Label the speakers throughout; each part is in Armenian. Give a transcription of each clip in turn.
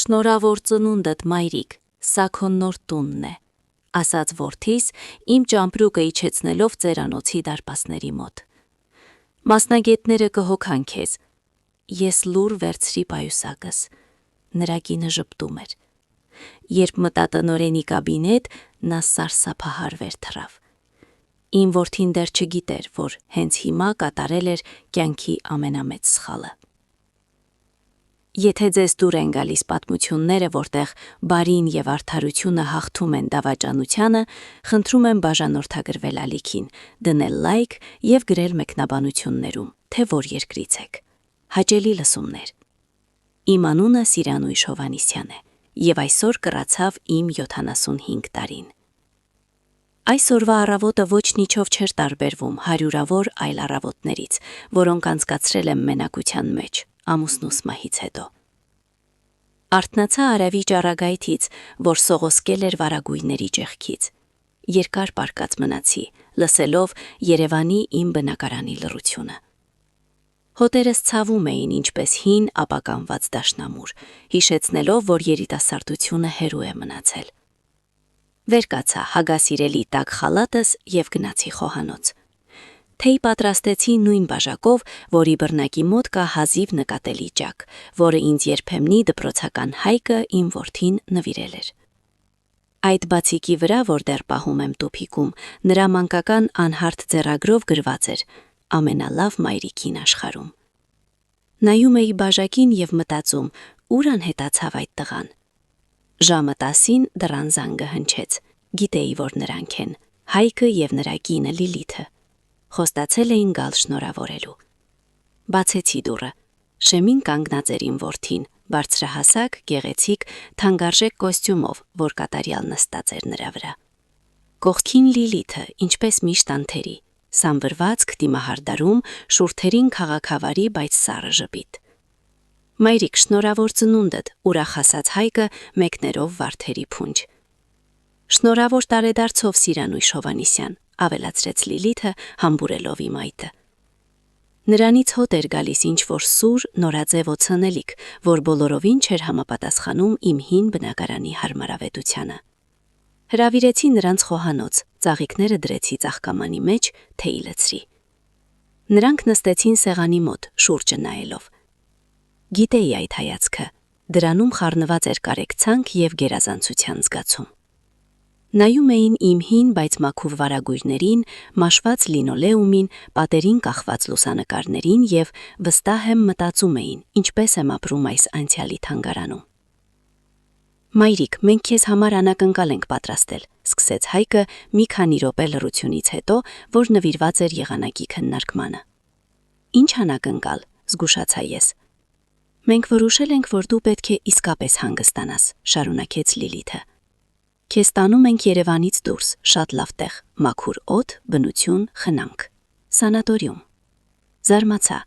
Speaker 1: Շնորհավոր ծնունդդ, մայրիկ, սա քո նոր տունն է, ասաց որդիս, իմ ճամպրուկը իջեցնելով ծերանոցի դարպասների մոտ։ Մասնագետները կհոգան քեզ, ես լուր վերցրի պայուսակս, նրա կինը ժպտում էր։ Երբ մտա տնօրենի կաբինետ, նա սարսափահար թռավ։ Իմ որդին դեռ չգիտեր, որ հենց հիմա կատարել էր կյանքի ամենամեծ սխալը։ Եթե ձեզ դուր են գալիս պատմությունները, որտեղ բարին եւ արդարությունը հաղթում են դավաճանությանը, խնդրում եմ բաժանորդագրվել ալիքին, դնել լայք եւ գրել մեկնաբանություններում, թե որ երկրից եք։ Հաճելի լսումներ։ Իմ անունը Սիրանույշ Հովհաննիսյան է, եւ այսօր կռացավ իմ 75 տարին։ Այսօրվա առավոտը ոչնիչով չէր տարբերվում հարյուրավոր այլ առավոտներից, որոնք անցկացրել եմ մենակության մեջ, ամուսնուս մահից հետո։ Արթնացա արևի ճառագայթից, որ սողոսկել էր վարագույրների ճեղքից։ Երկար պառկած մնացի, լսելով Երևանի իմ բնակարանի լռությունը։ Հոտերս ցավում էին ինչպես հին ապականված դաշնամուր, հիշեցնելով, որ երիտասարդությունը հեռու է մնացել։ Վեր կացա հագասիրելի տաք խալատս եւ գնացի խոհանոց։ Թեյ պատրաստեցի նույն բաժակով, որի բռնակի մոտ կա հազիվ նկատելի ճակ, որը ինձ երբեմնի դպրոցական Հայկը իմ որդին նվիրել էր։ Այդ բացիկի վրա, որ դեռ պահում եմ տուփիկում, նրա մանկական անհարթ ձեռագրով գրված էր. ամենալավ մայրիկին աշխարհում։ Նայում էի բաժակին եւ մտածում, ուր անհետացավ այդ տղան։ Ժամը 10-ին դռան զանգը հնչեց։ Գիտեի, որ նրանք են, Հայկը եւ նրա կինը Լիլիթը։ Խոստացել էին գալ շնորհավորելու։ Բացեցի դուռը։ Շեմին կանգնած էր իմ որդին, բարձրահասակ, գեղեցիկ, թանկարժեք կոստյումով, որ կատարյալ նստած էր նրա վրա։ Կողքին Լիլիթը, ինչպես միշտ անթերի, սանվրվածք դիմահարդարում, շուրթերին քաղաքավարի, բայց սառը ժպիտ։ Մայրիկ, շնորհավոր ծնունդդ, ուրախ ասաց Հայկը մեկներով վարդերի փունջ։ Շնորհավոր տարեդարձով Սիրանույշ Հովհաննիսյան, ավելացրեց Լիլիթը, համբուրելով իմ այտը։ Նրանից հոտ էր գալիս ինչ-որ սուր, նորաձև օծանելիք, որ բոլորովին չէր համապատասխանում իմ հին բնակարանի հարմարավետությանը։ Հրավիրեցի նրանց խոհանոց, ծաղիկները դրեցի ծաղկամանի մեջ, թեյ լցրի։ Նրանք նստեցին սեղանի մոտ, շուրջը նայելով։ Գիտեի այդ հայացքը, դրանում խառնված էր կարեկցանք եւ գերազանցության զգացում։ Նայում էին իմ հին, բայց մաքուր վարագույրներին, մաշված լինոլեումին, պատերին կախված լուսանկարներին եւ վստահ եմ մտածում էին, ինչպես եմ ապրում այս անցյալի թանգարանում։ Մայրիկ, մենք քեզ համար անակնկալ ենք պատրաստել, սկսեց Հայկը մի քանի րոպե լռությունից հետո, որ նվիրված էր եղանակի քննարկմանը։ Ինչ անակնկալ, զգուշացա ես։ Մենք որոշել ենք, որ դու պետք է իսկապես հանգստանաս, շարունակեց Լիլիթը։ Քեզ տանում ենք Երևանից դուրս, շատ լավ տեղ, մաքուր օդ, բնություն, խնամք։ Սանատորիում։ Զարմացա։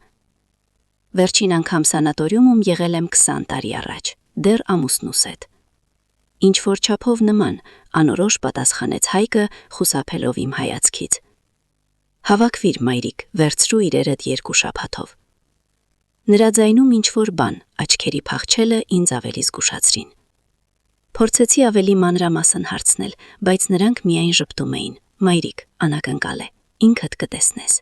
Speaker 1: Վերջին անգամ սանատորիումում եղել եմ 20 տարի առաջ, դեռ ամուսնուս հետ։ Ինչ որ չափով նման, անորոշ պատասխանեց Հայկը, խուսափելով իմ հայացքից։ Հավաքվիր, մայրիկ, վերցրու իրերդ 2 շաբաթով։ Նրա ձայնում ինչ որ բան, աչքերի փախչելը ինձ ավելի զգուշացրին։ Փորձեցի ավելի մանրամասն հարցնել, բայց նրանք միայն ժպտում էին։ Մայրիկ, անակնկալ է, ինքդ կտեսնես։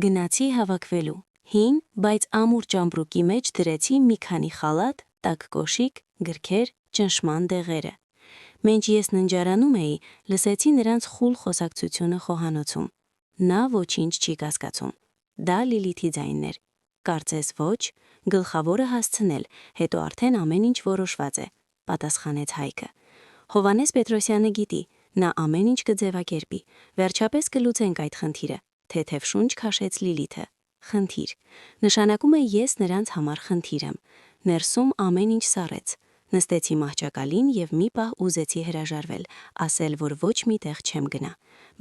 Speaker 1: Գնացի հավաքվելու։ Հին, բայց ամուր ճամպրուկի մեջ դրեցի մի քանի խալատ, տաք կոշիկ, գրքեր, ճնշման դեղերը։ Մինչ ես ննջարանում էի, լսեցի նրանց խուլ խոսակցությունը խոհանոցում։ Նա ոչինչ չի կասկածում։ Դա Լիլիթի ձայնն էր։ Կարծես ոչ, գլխավորը հասցնել, հետո արդեն ամեն ինչ որոշված է, պատասխանեց Հայկը։ Հովհաննես Պետրոսյանը գիտի, նա ամեն ինչ կձևակերպի, վերջապես կլուծենք այդ խնդիրը, թեթև շունչ քաշեց Լիլիթը։ Խնդիր։ Նշանակում է ես նրանց համար խնդիր եմ։ Ներսում ամեն ինչ սառեց։ Նստեցի մահճակալին եւ մի պահ ուզեցի հրաժարվել, ասել, որ ոչ մի տեղ չեմ գնա,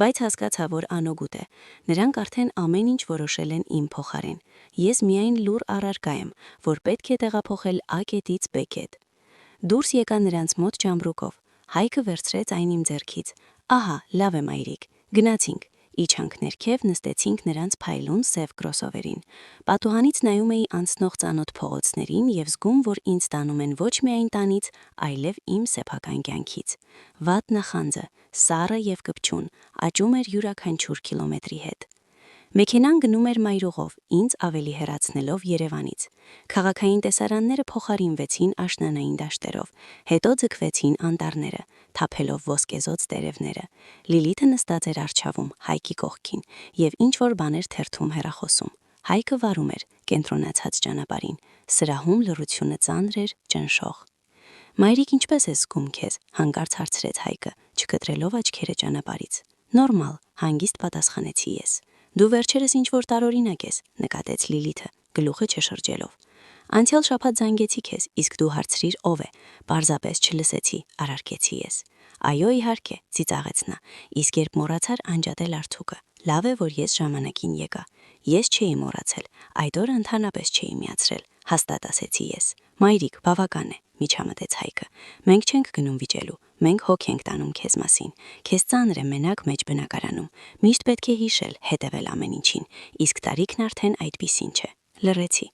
Speaker 1: բայց հասկացա, որ անօգուտ է։ Նրանք արդեն ամեն ինչ որոշել են իմ փոխարեն։ Ես միայն լուր առարկա եմ, որ պետք է տեղափոխել A կետից B կետ։ Դուրս եկա նրանց մոտ ճամպրուկով։ Հայկը վերցրեց այն իմ ձեռքից։ Ահա, լավ է մայրիկ, գնացինք։ Իջանք ներքև, նստեցինք նրանց փայլուն սև կրոսովերին։ Պատուհանից նայում էի անցնող ծանոթ փողոցներին եւ զգում, որ ինձ տանում են ոչ միայն տանից, այլև իմ սեփական կյանքից։ Վատ նախանձը, սառը եւ կպչուն, աճում էր յուրաքանչյուր կիլոմետրի հետ։ Մեքենան գնում էր մայրուղով, ինձ ավելի հեռացնելով Երևանից։ Քաղաքային տեսարանները փոխարինվեցին աշնանային դաշտերով, հետո ձգվեցին անտառները, թափելով ոսկեզոծ տերևները։ Լիլիթը նստած էր առջավում, Հայկի կողքին, եւ ինչ-որ բան էր թերթում հեռախոսում։ Հայկը վարում էր, կենտրոնացած ճանապարհին, սրահում լռությունը ծանր էր, ճնշող։ Մայրիկ, ինչպես ես զգում քեզ, հանկարծ հարցրեց Հայկը, չկտրելով աչքերը ճանապարհից։ Նորմալ, հանգիստ պատասխանեցի ես։ Դու վերջերս ինչ-որ տարօրինակ ես, նկատեց Լիլիթը, գլուխը չշրջելով։ Անցյալ շաբաթ զանգեցի քեզ, իսկ դու հարցրիր ով է, պարզապես չլսեցի, արարկեցի ես։ Այո, իհարկե, ծիծաղեց նա, իսկ երբ մոռացար անջատել արցուկը, լավ է, որ ես ժամանակին եկա։ Ես չէի մոռացել, այդ օրը ընդհանրապես չէի միացրել, հաստատ ասեցի ես։ Մայրիկ, բավական է, միջամտեց Հայկը։ Մենք չենք գնում վիճելու, մենք հոգ ենք տանում քեզ մասին։ Քեզ ծանր է մենակ մեջ բնակարանում։ Միշտ պետք է հիշել, հետևել ամեն ինչին, իսկ տարիքն արդեն այդպիսին չէ։ Լռեցի։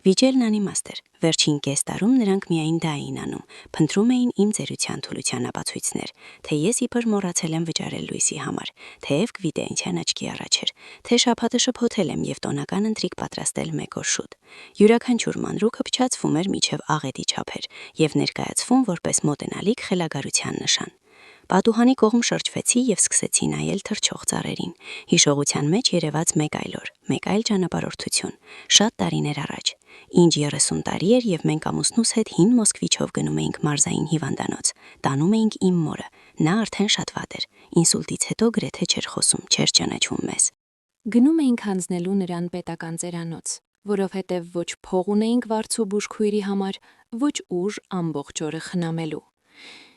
Speaker 1: Վիճելն անիմաստ էր, վերջին կես տարում նրանք միայն դա էին անում, փնտրում էին իմ ծերության թուլության ապացույցներ, թե ես իբր մոռացել եմ վճարել լույսի համար, թեև գվիտենցիան աչքի առաջ էր, թե շաբաթը շփոթել եմ եւ տոնական ընթրիք պատրաստել մեկ օր շուտ։ Յուրաքանչյուր մանրուքը փչացվում էր միջև աղետի չափեր եւ ներկայացվում որպես մոտենալիք խելագարության նշան։ Պատուհանի կողմ շրջվեցի եւ սկսեցի նայել թռչող ծառերին։ Հիշողության մեջ երևաց մեկ այլ օր, մեկ այլ ճանապարհորդություն, շատ տարիներ առաջ։ Ինչ 30 տարի էր եւ մենք ամուսնուս հետ հին Մոսկվիչով գնում էինք մարզային հիվանդանոց, տանում էինք իմ մորը, նա արդեն շատ վատ էր, ինսուլտից հետո գրեթե չէր խոսում, չէր ճանաչում մեզ։
Speaker 2: Գնում էինք հանձնելու նրան պետական ծերանոց, որովհետև ոչ փող ունեինք վարձու բուժքույրի համար, ոչ ուժ ամբողջ օրը խնամելու։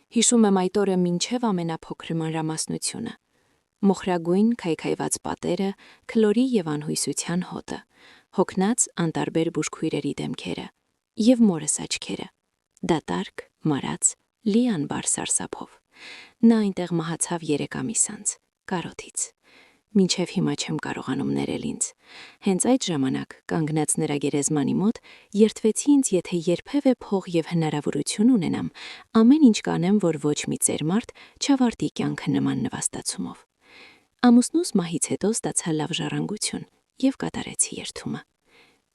Speaker 2: Հիշում եմ այդ օրը մինչև ամենափոքր մանրամասնությունը։ Մոխրագույն քայքայված պատերը, քլորի եւ անհույսության հոտը, հոգնած անտարբեր բուժքույրերի դեմքերը եւ մորս աչքերը, դատարկ, մարած, լի անբար սարսափով։ Նա այնտեղ մահացավ 3 ամիս անց, կարոթից։ Մինչև հիմա չեմ կարողանում ներել ինձ։ Հենց այդ ժամանակ, կանգնած նրա գերեզմանի մոտ, երդվեցի ինձ, եթե երբևէ փող եւ հնարավորություն ունենամ, ամեն ինչ կանեմ, որ ոչ մի ծեր մարդ չավարտի կյանքը նման նվաստացումով։ Ամուսնուս մահից հետո ստացա լավ ժառանգություն եւ կատարեցի երդումը։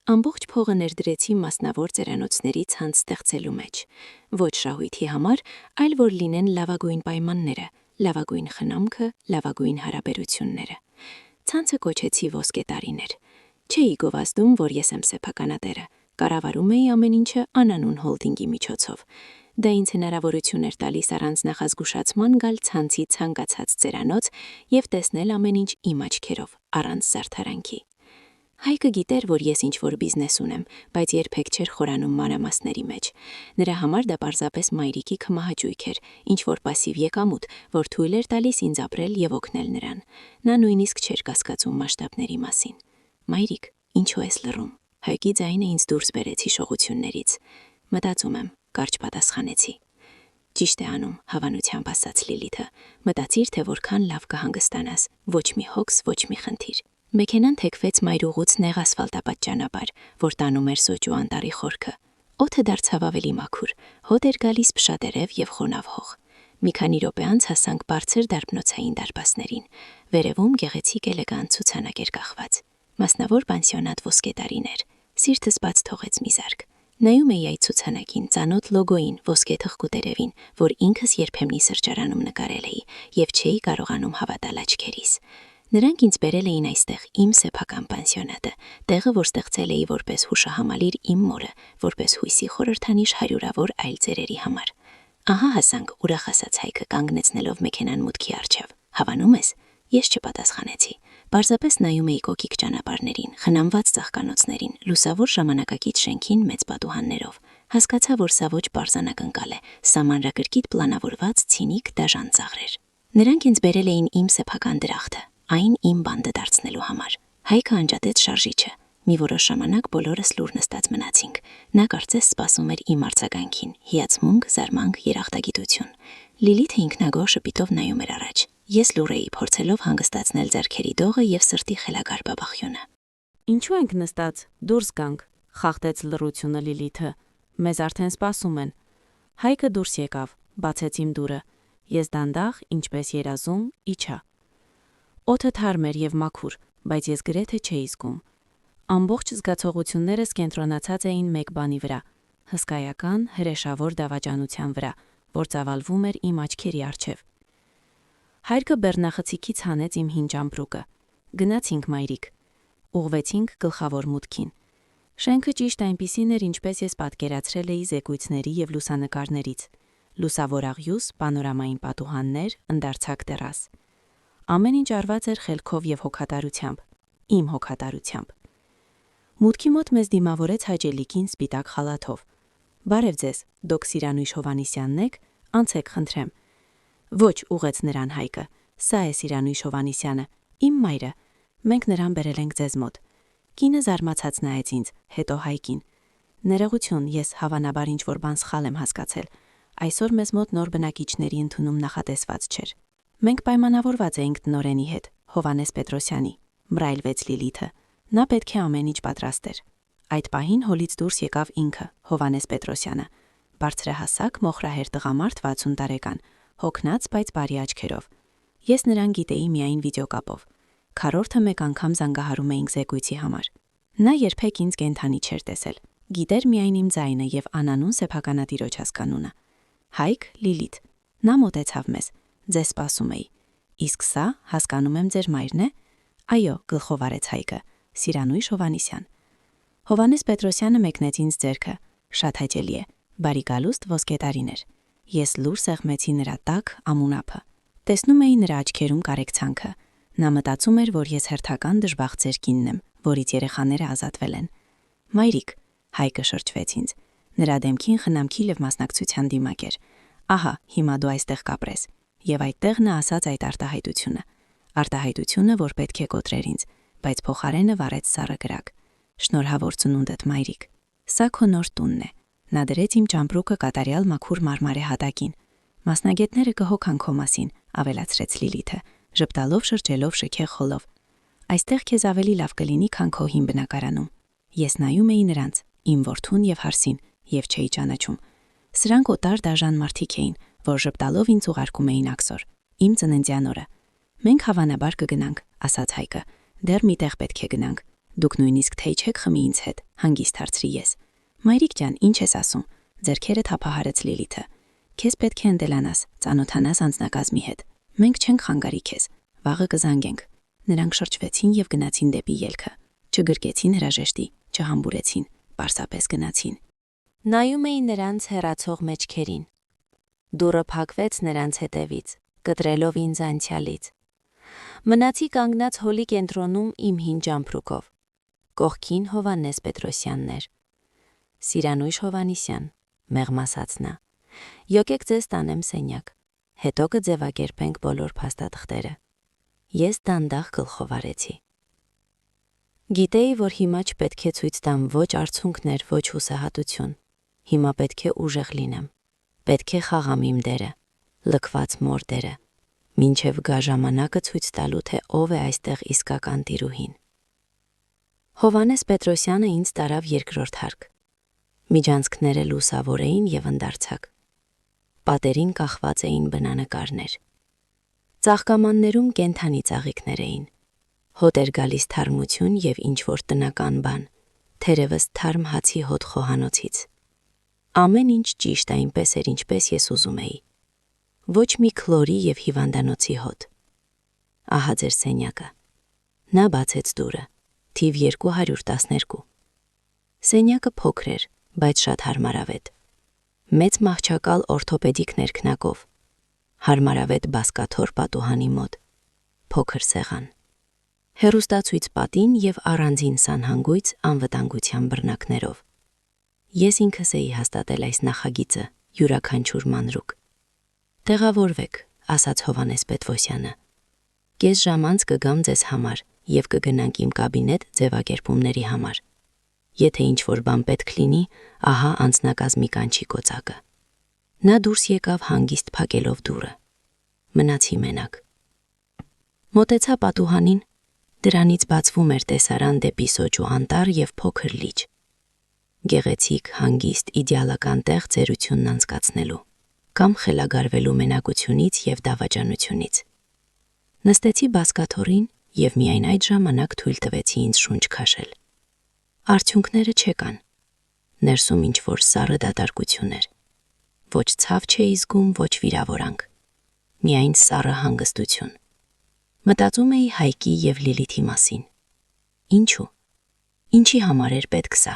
Speaker 2: Ամբողջ փողը ներդրեցի մասնավոր ծերանոցների ցանց ստեղծելու մեջ, ոչ շահույթի համար, այլ որ լինեն լավագույն պայմանները, լավագույն խնամքը, լավագույն հարաբերությունները։ Ցանցը կոչեցի ոսկե տարիներ։ Չէի գովազդում, որ ես եմ սեփականատերը, կառավարում էի ամեն ինչը անանուն հոլդինգի միջոցով։ Դա ինձ հնարավորություն էր տալիս առանց նախազգուշացման գալ ցանցի ցանկացած ծերանոց եւ տեսնել ամեն ինչ իմ աչքերով, առանց զարդարանքի։ Հայկը գիտեր, որ ես ինչ-որ բիզնես ունեմ, բայց երբեք չէր խորանում մանրամասների մեջ։ Նրա համար դա պարզապես մայրիկի քմահաճույք էր, ինչ-որ պասիվ եկամուտ, որ թույլ էր տալիս ինձ ապրել եւ օգնել նրան։ Նա նույնիսկ չէր կասկածում մասշտաբների մասին։ Մայրիկ, ինչու ես լռում։ Հայկի ձայնը ինձ դուրս բերեց հիշողություններից։ Մտածում եմ, կարճ պատասխանեցի։ Ճիշտ է անում, հավանությամբ ասաց Լիլիթը։ Մտածիր, թե որքան լավ կհանգստանաս, ոչ մի հոգս, ոչ մի խնդիր։ Մեքենան թեքվեց մայրուղուց նեղ ասֆալտապատ ճանապարհ, որ տանում էր Սոճու անտառի խորքը։ Օդը դարձավ ավելի մաքուր, հոտ էր գալիս փշատերև եւ խոնավ հող։ Մի քանի րոպե անց հասանք բարձր դարբնոցային դարպասներին։ Վերևում գեղեցիկ էլեգանտ ցուցանակ էր կախված։ Մասնավոր պանսիոնատ ոսկե տարիներ։ Սիրտս բաց թողեց մի զարկ։ Նայում էի այդ ցուցանակին, ծանոթ լոգոին, ոսկե թղկու տերևին, որ ինքս երբեմնի սրճարանում նկարել էի եւ չէի կարողանում հավատալ աչքերիս։ Նրանք ինձ բերել էին այստեղ իմ սեփական պանսիոնատը, տեղը, որ ստեղծել էի որպես հուշահամալիր իմ մորը, որպես հույսի խորհրդանիշ հարյուրավոր այլ ծերերի համար։ Ահա հասանք, ուրախ ասաց Հայկը, կանգնեցնելով մեքենան մուտքի առջև։ Հավանում ես։ Ես չպատասխանեցի։ Պարզապես նայում էի կոկիկ ճանապարհներին, խնամված ծաղկանոցներին, լուսավոր ժամանակակից շենքին մեծ պատուհաններով։ Հասկացա, որ սա ոչ պարզանակնկալ է, սա մանրակրկիտ պլանավորված ցինիկ դաժան ծաղր էր։ Նրանք ինձ բերել էին իմ սեփական դրախտը, այն իմ բանդը դարձնելու համար։ Հայկը անջատեց շարժիչը։ Մի որոշ ժամանակ բոլորս լուր նստած մնացինք։ Նա կարծես սպասում էր իմ արձագանքին, հիացմունք, զարմանք, երախտագիտություն։ Լիլիթը ինքնագոհ շփիտով նայում էր առաջ։
Speaker 1: Ես լուր էի փորձելով հանգստացնել ձեռքերի դողը եւ սրտի խելագար բաբախյունը։
Speaker 2: Ինչու ենք նստած, դուրս գանք, խախտեց լռությունը Լիլիթը։ Մեզ արդեն սպասում են։ Հայկը դուրս եկավ, բացեց իմ դուռը։ Ես դանդաղ, ինչպես երազում, իջա։ Օդը թարմ էր եւ մաքուր, բայց ես գրեթե չէի զգում։ Ամբողջ զգացողություններս կենտրոնացած էին մեկ բանի վրա՝ հսկայական, հրեշավոր դավաճանության վրա, որ ծավալվում էր իմ աչքերի առջև։ Հայրը բեռնախցիկից հանեց իմ հին ճամպրուկը։ Գնացինք, մայրիկ։ Ուղղվեցինք գլխավոր մուտքին։ Շենքը ճիշտ այնպիսին էր, ինչպես ես պատկերացրել էի զեկույցների եւ լուսանկարներից։ Լուսավոր աղյուս, պանորամային պատուհաններ, ընդարձակ տերաս։ Ամեն ինչ արված էր խելքով եւ հոգատարությամբ, իմ հոգատարությամբ։ Մուտքի մոտ մեզ դիմավորեց հաճելիքին սպիտակ խալաթով։ Բարև ձեզ, դոկ Սիրանույշ Հովանիսյանն եք, անցեք խնդրեմ։ Ոչ, ուղեց նրան Հայկը, սա է Սիրանույշ Հովանիսյանը, իմ մայրը։ Մենք նրան բերել ենք ձեզ մոտ։ Կինը զարմացած նայեց ինձ, հետո Հայկին։ Ներողություն, ես հավանաբար ինչ-որ բան սխալ եմ հասկացել։ Այսօր մեզ մոտ նոր բնակիչների ընդունում նախատեսված չէր։ Մենք պայմանավորված էինք տնօրենի հետ, Հովանես Պետրոսյանի, մռայլվեց Լիլիթը։ Նա պետք է ամեն ինչ պատրաստեր։ Այդ պահին հոլից դուրս եկավ ինքը, Հովանես Պետրոսյանը, բարձրահասակ, մոխրահեր տղամարդ 60 տարեկան, հոգնած, բայց բարի աչքերով։ Ես նրան գիտեի միայն վիդեոկապով։ Քառորդը մեկ անգամ զանգահարում էինք զեկույցի համար։ Նա երբեք ինձ կենթանի չէր տեսել։ Գիտեր միայն իմ ձայնը եւ անանուն սեփականատիրոջ հասկանունը։ Հայկ, Լիլիթ։ Նա մոտեցավ մեզ։ Ձեզ սպասում էի։ Իսկ սա, հասկանում եմ, ձեր մայրն է։ Այո, գլխով արեց Հայկը, Սիրանույշ Հովանիսյան։ Հովանես Պետրոսյանը մեկնեց ինձ ձեռքը։ Շատ հաճելի է։ Բարի գալուստ ոսկետարին էր։ Ես լուր սեղմեցի նրա տակ ամունափը։ Տեսնում էի նրա աչքերում կարեկցանքը։ Նա մտածում էր, որ ես հերթական դժբախտ ձերքինն եմ, որից երեխաները ազատվել են։ Մայրիկ, Հայկը շրջվեց ինձ։ Նրա դեմքին խնամքի լավ մասնակցության դիմակ էր։ Ահա, հիմա դու այստեղ կապրես։ Եվ այդտեղ նա ասաց այդ արտահայտությունը։ Արտահայտությունը, որ պետք է կոտրեր ինձ, բայց փոխարենը վառեց սառը կրակ։ Շնորհավոր ծնունդդ, մայրիկ։ Սա քո նոր տունն է։ Նա դրեց իմ ճամպրուկը կատարյալ մաքուր մարմարե հատակին։ Մասնագետները կհոգան քո մասին, ավելացրեց Լիլիթը, ժպտալով շրջելով շքեղ խոլով։ Այստեղ քեզ ավելի լավ կլինի, քան քո հին բնակարանում։ Ես նայում էի նրանց, իմ որդուն եւ Հարսին, եւ չէի ճանաչում։ Սրանք օտար դաժան մարդիկ էին, որ ժպտալով ինձ ուղարկում էին աքսոր։ Իմ ծննդյան օրը։ Մենք հավանաբար կգնանք, ասաց Հայկը։ Դեռ մի տեղ պետք է գնանք։ Դուք նույնիսկ թեյ չեք խմի ինձ հետ, հանգիստ հարցրի ես։ Մայրիկ ջան, ինչ ես ասում։ Ձեռքերը թափահարեց Լիլիթը։ Քեզ պետք է ընտելանաս, ծանոթանաս անձնակազմի հետ։ Մենք չենք խանգարի քեզ։ Վաղը կզանգենք։ Նրանք շրջվեցին եւ գնացին դեպի ելքը։ Չգրկեցին հրաժեշտի, չհամբուրեցին, պարսապես գնացին։ Նայում էի նրանց հեռացող մեջքերին։ Դուռը փակվեց նրանց հետևից, կտրելով ինձ անցյալից։ Մնացի կանգնած հոլի կենտրոնում իմ հին ճամպրուկով։ Կողքին Հովանես Պետրոսյանն էր։ Սիրանույշ Հովանիսյան, մեղմասած նա։ Եկեք ձեզ տանեմ սենյակ։ Հետո կձևակերպենք բոլոր փաստաթղթերը։ Ես դանդաղ գլխով արեցի։ Գիտեի, որ հիմա չպետք է ցույց տամ ոչ արցունքներ, ոչ հուսահատություն։ Հիմա պետք է ուժեղ լինեմ։ Պետք է խաղամ իմ դերը, լքված մոր դերը, մինչև գա ժամանակը ցույց տալու, թե ով է այստեղ իսկական տիրուհին։ Հովանես Պետրոսյանը ինձ տարավ երկրորդ հարկ։ Միջանցքները լուսավոր էին եւ ընդարձակ։ Պատերին կախված էին բնանկարներ։ Ծաղկամաններում կենթանի ծաղիկներ էին։ Հոտ էր գալիս թարմություն եւ ինչ-որ տնական բան, թերևս թարմ հացի հոտ խոհանոցից։ Ամեն ինչ ճիշտ այնպես էր, ինչպես ես ուզում էի։ Ոչ մի քլորի եւ հիվանդանոցի հոտ։ Ահա ձեր սենյակը։ Նա բացեց դուռը, թիվ 212։ Սենյակը փոքր էր, բայց շատ հարմարավետ։ Մեծ մահճակալ օրթոպեդիկ ներքնակով, հարմարավետ բասկաթոռ պատուհանի մոտ, փոքր սեղան, հեռուստացույց պատին եւ առանձին սանհանգույց անվտանգության բռնակներով։ Ես ինքս էի հաստատել այս նախագիծը, յուրաքանչյուր մանրուք։ Տեղավորվեք, ասաց Հովանես Պետրոսյանը։ Կես ժամ անց կգամ ձեզ համար եւ կգնանք իմ կաբինետ ձևակերպումների համար։ Եթե ինչ-որ բան պետք լինի, ահա անձնակազմի կանչի կոծակը։ Նա դուրս եկավ հանգիստ փակելով դուռը։ Մնացի մենակ։
Speaker 1: Մոտեցա պատուհանին, դրանից բացվում էր տեսարան դեպի սոճու անտառ և փոքր լիճ։ Գեղեցիկ, հանգիստ, իդեալական տեղ ծերությունն անցկացնելու, կամ խելագարվելու մենակությունից և դավաճանությունից։ Նստեցի բազկաթոռին և միայն այդ ժամանակ թույլ տվեցի ինձ շունչ քաշել։ Արդյունքները չեկան։ Ներսում ինչ-որ սառը դատարկություն էր։ Ոչ ցավ չէի զգում, ոչ վիրավորանք։ Միայն սառը հանգստություն։ Մտածում էի Հայկի և Լիլիթի մասին։ Ինչու՞։ Ինչի համար էր պետք սա։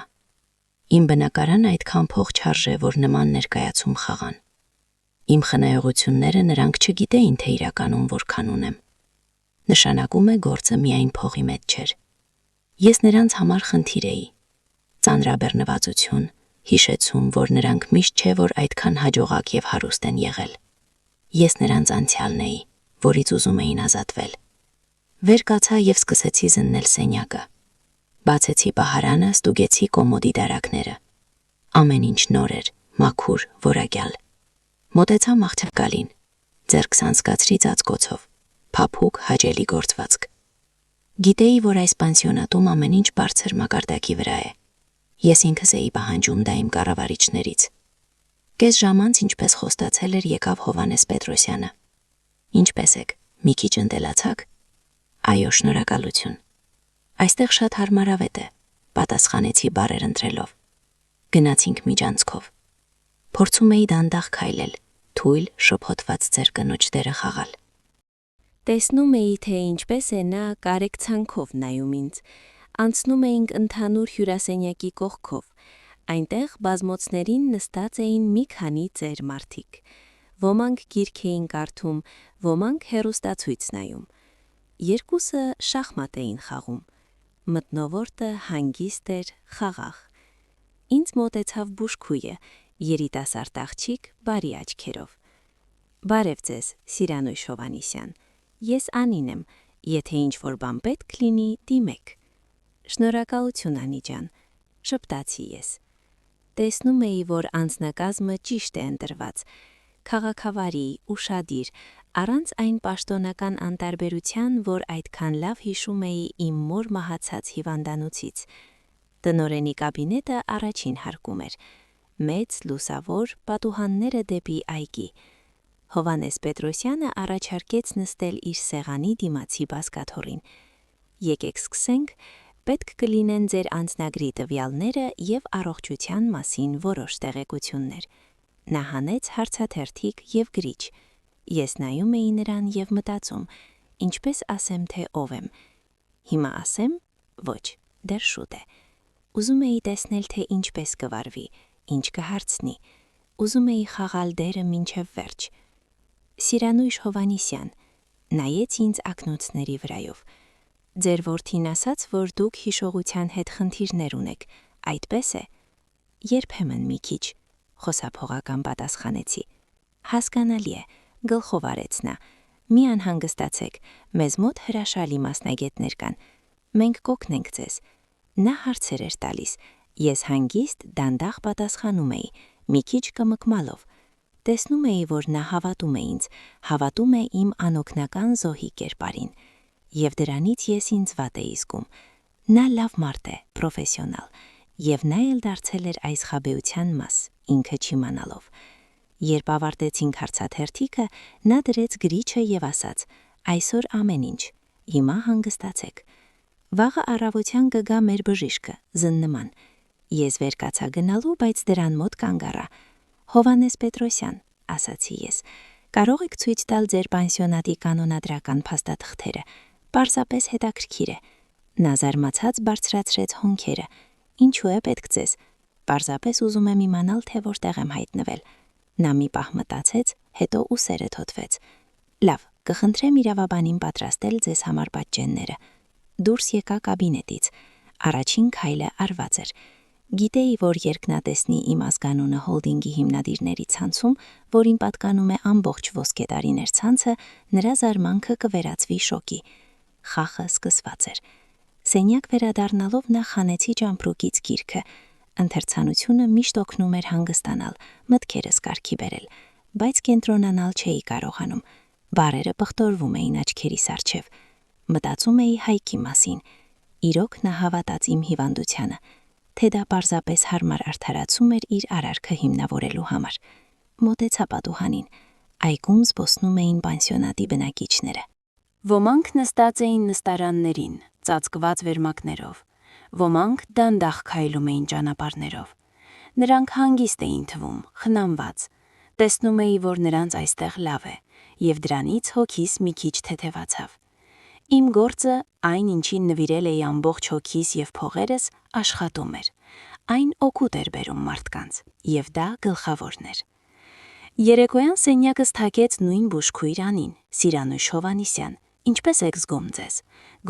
Speaker 1: Իմ բնակարանը այդքան փող չարժե, որ նման ներկայացում խաղան։ Իմ խնայողությունները նրանք չգիտեին, թե իրականում որքան ունեմ։ Նշանակում է գործը միայն փողի մեջ չէր։ Ես նրանց համար խնդիր էի։ Ծանրաբեռնվածություն, հիշեցում, որ նրանք միշտ չէ, որ այդքան հաջողակ և հարուստ են եղել։ Ես նրանց անցյալն էի, որից ուզում էին ազատվել։ Վեր կացա և սկսեցի զննել սենյակը։ Բացեցի պահարանը, ստուգեցի կոմոդի դարակները։ Ամեն ինչ նոր էր, մաքուր, որակյալ։ Մոտեցա մաղթակալին, ձեռքս անցկացրի ծածկոցով, փափուկ, հաճելի գործվածք։ Գիտեի, որ այս պանսիոնատում ամեն ինչ բարձր մակարդակի վրա է։ Ես ինքս էի պահանջում դա իմ կառավարիչներից։ Կես ժամ անց, ինչպես խոստացել էր, եկավ Հովհաննես Պետրոսյանը։ Ինչպես եք, մի քիչ ընտելացաք։ Այո, շնորհակալություն։ Այստեղ շատ հարմարավետ է, պատասխանեցի բառեր ընտրելով։ Գնացինք միջանցքով։ Փորձում էի դանդաղ քայլել, թույլ, շփոթված ձեր կնոջ դերը խաղալ։
Speaker 2: Տեսնում էի, թե ինչպես է նա կարեկցանքով նայում ինձ։ Անցնում էինք ընդհանուր հյուրասենյակի կողքով։ Այնտեղ բազմոցներին նստած էին մի քանի ծեր մարդիկ։ Ոմանք գիրք էին կարդում, ոմանք հեռուստացույց նայում։ Երկուսը շախմատ էին խաղում։ Մթնոլորտը հանգիստ էր, խաղաղ։ Ինձ մոտեցավ բուժքույը, երիտասարդ աղջիկ, բարի աչքերով։ Բարև ձեզ, Սիրանույշ Հովհաննիսյան։ Ես Անին եմ, եթե ինչ-որ բան պետք լինի, դիմեք։ Շնորհակալություն, Անի ջան, շպտացի ես։ Տեսնում էի, որ անձնակազմը ճիշտ է ընտրված, քաղաքավարի, ուշադիր, առանց այն պաշտոնական անտարբերության, որ այդքան լավ հիշում էի իմ մոր մահացած հիվանդանոցից։ Տնօրենի կաբինետը առաջին հարկում էր։ Մեծ, լուսավոր, պատուհանները դեպի այգի։ Հովհաննես Պետրոսյանը առաջարկեց նստել իր սեղանի դիմացի բազկաթոռին։ Եկեք սկսենք, պետք կլինեն ձեր անձնագրի տվյալները և առողջության մասին որոշ տեղեկություններ։ Նա հանեց հարցաթերթիկ և գրիչ։ Ես նայում էի նրան և մտածում, ինչպես ասեմ, թե ով եմ։ Հիմա ասեմ, ոչ, դեռ շուտ է։ Ուզում էի տեսնել, թե ինչպես կվարվի, ինչ կհարցնի։ Ուզում էի խաղալ դերը մինչև վերջ։ Սիրանույշ Հովհաննիսյան, նայեց ինձ ակնոցների վրայով։ Ձեր որդին ասաց, որ դուք հիշողության հետ խնդիրներ ունեք, այդպես է։ Երբեմն մի քիչ, խոսափողական պատասխանեցի։ Հասկանալի է, գլխով արեց նա։ Մի անհանգստացեք, մեզ մոտ հրաշալի մասնագետներ կան։ Մենք կօգնենք ձեզ։ Նա հարցեր էր տալիս, ես հանգիստ, դանդաղ պատասխանում էի, մի քիչ կմկմալով։ Տեսնում էի, որ նա հավատում է ինձ, հավատում է իմ անօգնական զոհի կերպարին։ Եվ դրանից ես ինձ վատ էի զգում։ Նա լավ մարդ է, պրոֆեսիոնալ, և նա էլ դարձել էր այս խաբեության մաս, ինքը չիմանալով։ Երբ ավարտեցինք հարցաթերթիկը, նա դրեց գրիչը և ասաց. այսօր ամեն ինչ, հիմա հանգստացեք։ Վաղը առավոտյան կգա մեր բժիշկը, զննման։ Ես վեր կացա գնալու, բայց դրան մոտ կանգ առա։ Հովհաննես Պետրոսյան, ասացի ես, կարող եք ցույց տալ ձեր պանսիոնատի կանոնադրական փաստաթղթերը, պարզապես հետաքրքիր է։ Նա զարմացած բարձրացրեց հոնքերը։ Ինչու է պետք ձեզ։ Պարզապես ուզում եմ իմանալ, թե որտեղ եմ հայտնվել։ Նա մի պահ մտածեց, հետո ուսերը թոթվեց։ Լավ, կխնդրեմ իրավաբանին պատրաստել ձեզ համար պատճենները։ Դուրս եկա կաբինետից։ Առաջին քայլը արված էր։ Գիտեի, որ երկնատեսնի իմ ազգանունը հոլդինգի հիմնադիրների ցանցում, որին պատկանում է ամբողջ ոսկեդարիներ ցանցը, նրա զարմանքը կվերածվի շոկի։ Խաղը սկսված էր։ Սենյակ վերադառնալով նա խանեցի ճամպրուկից գիրքը։ Ընթերցանությունը միշտ օգնում էր հանգստանալ, մտքերս կարգի բերել, բայց կենտրոնանալ չէի կարողանում։ Բառերը պղտորվում էին աչքերիս առջև։
Speaker 1: Մտածում էի Հայկի մասին։ Իրոք նա հավատաց իմ հիվանդությանը, թե դա պարզապես հարմար արդարացում էր իր արարքը հիմնավորելու համար։ Մոտեցա պատուհանին։ Այգում զբոսնում էին պանսիոնատի բնակիչները։
Speaker 2: Ոմանք նստած էին նստարաններին, ծածկված վերմակներով, ոմանք դանդաղ քայլում էին ճանապարհներով։ Նրանք հանգիստ էին թվում, խնամված։ Տեսնում էի, որ նրանց այստեղ լավ է, եւ դրանից հոգիս մի քիչ թեթևացավ։ Իմ գործը, այն ինչին նվիրել էի ամբողջ հոգիս եւ փողերս, աշխատում էր։ Այն օգուտ էր բերում մարդկանց, եւ դա գլխավորն էր։ Երեկոյան սենյակս թակեց նույն բուժքույր Անին, Սիրանույշ Հովհաննիսյան։ Ինչպե՞ս եք զգում ձեզ։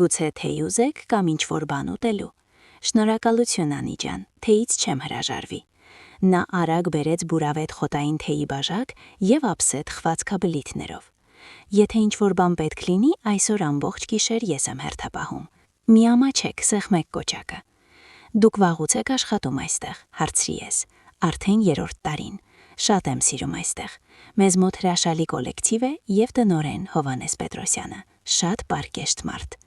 Speaker 2: Գուցե թեյ ուզեք կամ ինչ-որ բան ուտելու։ Շնորհակալություն Անի ջան, թեյից չեմ հրաժարվի։ Նա արագ բերեց բուրավետ խոտային թեյի բաժակ եւ ափսետ խվածքաբլիթներով։ Եթե ինչ-որ բան պետք լինի, այսօր ամբողջ գիշեր ես եմ հերթապահում։ Մի ամաչեք, սեղմեք կոճակը։ Դուք վաղուց եք աշխատում այստեղ, հարցրի ես։ Արդեն 3-րդ տարին։ Շատ եմ սիրում այստեղ։ Մեզ մոտ հրաշալի կոլեկտիվ է եւ տնօրեն Հովհաննես Պետրոսյանը, շատ պարկեշտ մարդ։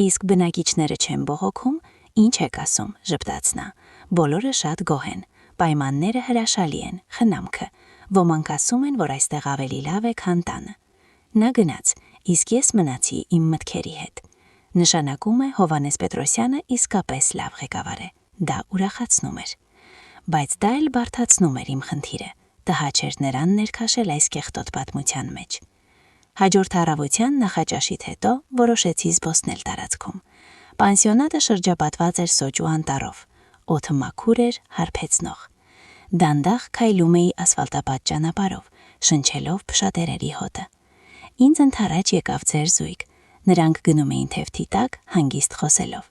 Speaker 2: Իսկ բնակիչները չեն բողոքում, ինչ եք ասում, ժպտաց նա։ Բոլորը շատ գոհ են։ Պայմանները հրաշալի են, խնամքը։ Ոմանք ասում են, որ այստեղ ավելի լավ է, քան տանը։ Նա գնաց, իսկ ես մնացի իմ մտքերի հետ։ Նշանակում է Հովհաննես Պետրոսյանը իսկապես լավ ղեկավար է։ Դա ուրախացնում էր։ Բայց դա էլ բարդացնում էր իմ խնդիրը։ Տհաճ էր նրան ներքաշել այս կեղտոտ պատմության մեջ։ Հաջորդ առավոտյան նախաճաշից հետո որոշեցի զբոսնել տարածքում։ Պանսիոնատը շրջապատված էր սոճու անտառով։ Օդը մաքուր էր, հարբեցնող։ Դանդաղ քայլում էի ասֆալտապատ ճանապարհով, շնչելով փշատերերի հոտը։ Ինձ ընդառաջ եկավ ձեր զույգ։ Նրանք գնում էին թևթի տակ, հանգիստ խոսելով։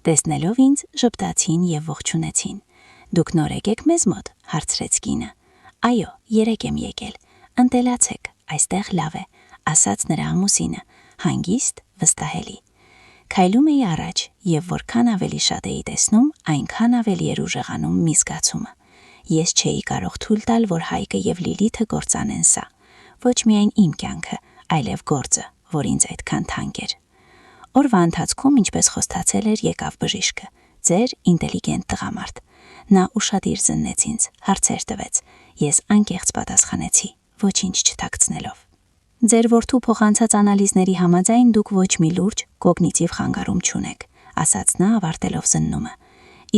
Speaker 2: Տեսնելով ինձ, ժպտացին եւ ողջունեցին։ Դուք նոր եկեք մեզ մոտ, հարցրեց կինը։ Այո, երեք եմ եկել։ Ընտելացեք, այստեղ լավ է, ասաց նրա ամուսինը, հանգիստ, վստահելի։ Քայլում էի առաջ, եւ որքան ավելի շատ էի տեսնում, այնքան ավելի էր ուժեղանում մի զգացումը։ Ես չէի կարող թույլ տալ, որ Հայկը եւ Լիլիթը կործանեն սա։ Ոչ միայն իմ կյանքը, այլև գործը, որ ինձ այդքան թանկ էր։ Օրվա ընթացքում, ինչպես խոստացել էր, եկավ բժիշկը, ձեր ինտելիգենտ տղամարդ։ Նա ուշադիր զննեց ինձ, հարցեր տվեց։ Ես անկեղծ պատասխանեցի, ոչինչ չթաքցնելով։ Ձեր որդու փոխանցած անալիզների համաձայն դուք ոչ մի լուրջ կոգնիտիվ խանգարում չունեք, ասաց նա ավարտելով զննումը։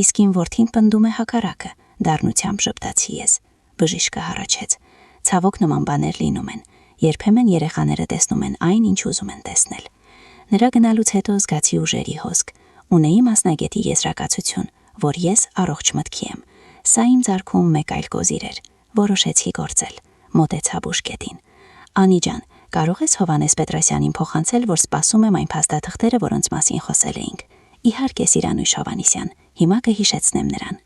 Speaker 2: Իսկ իմ որդին պնդում է հակառակը, դառնությամբ ժպտացի ես։ Բժիշկը հառաչեց։ Ցավոք նման բաներ լինում են։ Երբեմն երեխաները տեսնում են այն, ինչ ուզում են տեսնել։ Նրա գնալուց հետո զգացի ուժերի հոսք։ Ունեի մասնագետի եզրակացություն, որ ես առողջ մտքի եմ։ Սա իմ ձեռքում մեկ այլ կոզիր էր։ Որոշեցի գործել։ Մոտեցա բուժկետին։ Անի ջան, կարող ես Հովհաննես Պետրոսյանին փոխանցել, որ սպասում եմ այն փաստաթղթերը, որոնց մասին խոսել էինք։ Իհարկե, Սիրանույշ Հովհաննիսյան, հիմա կհիշեցնեմ նրան։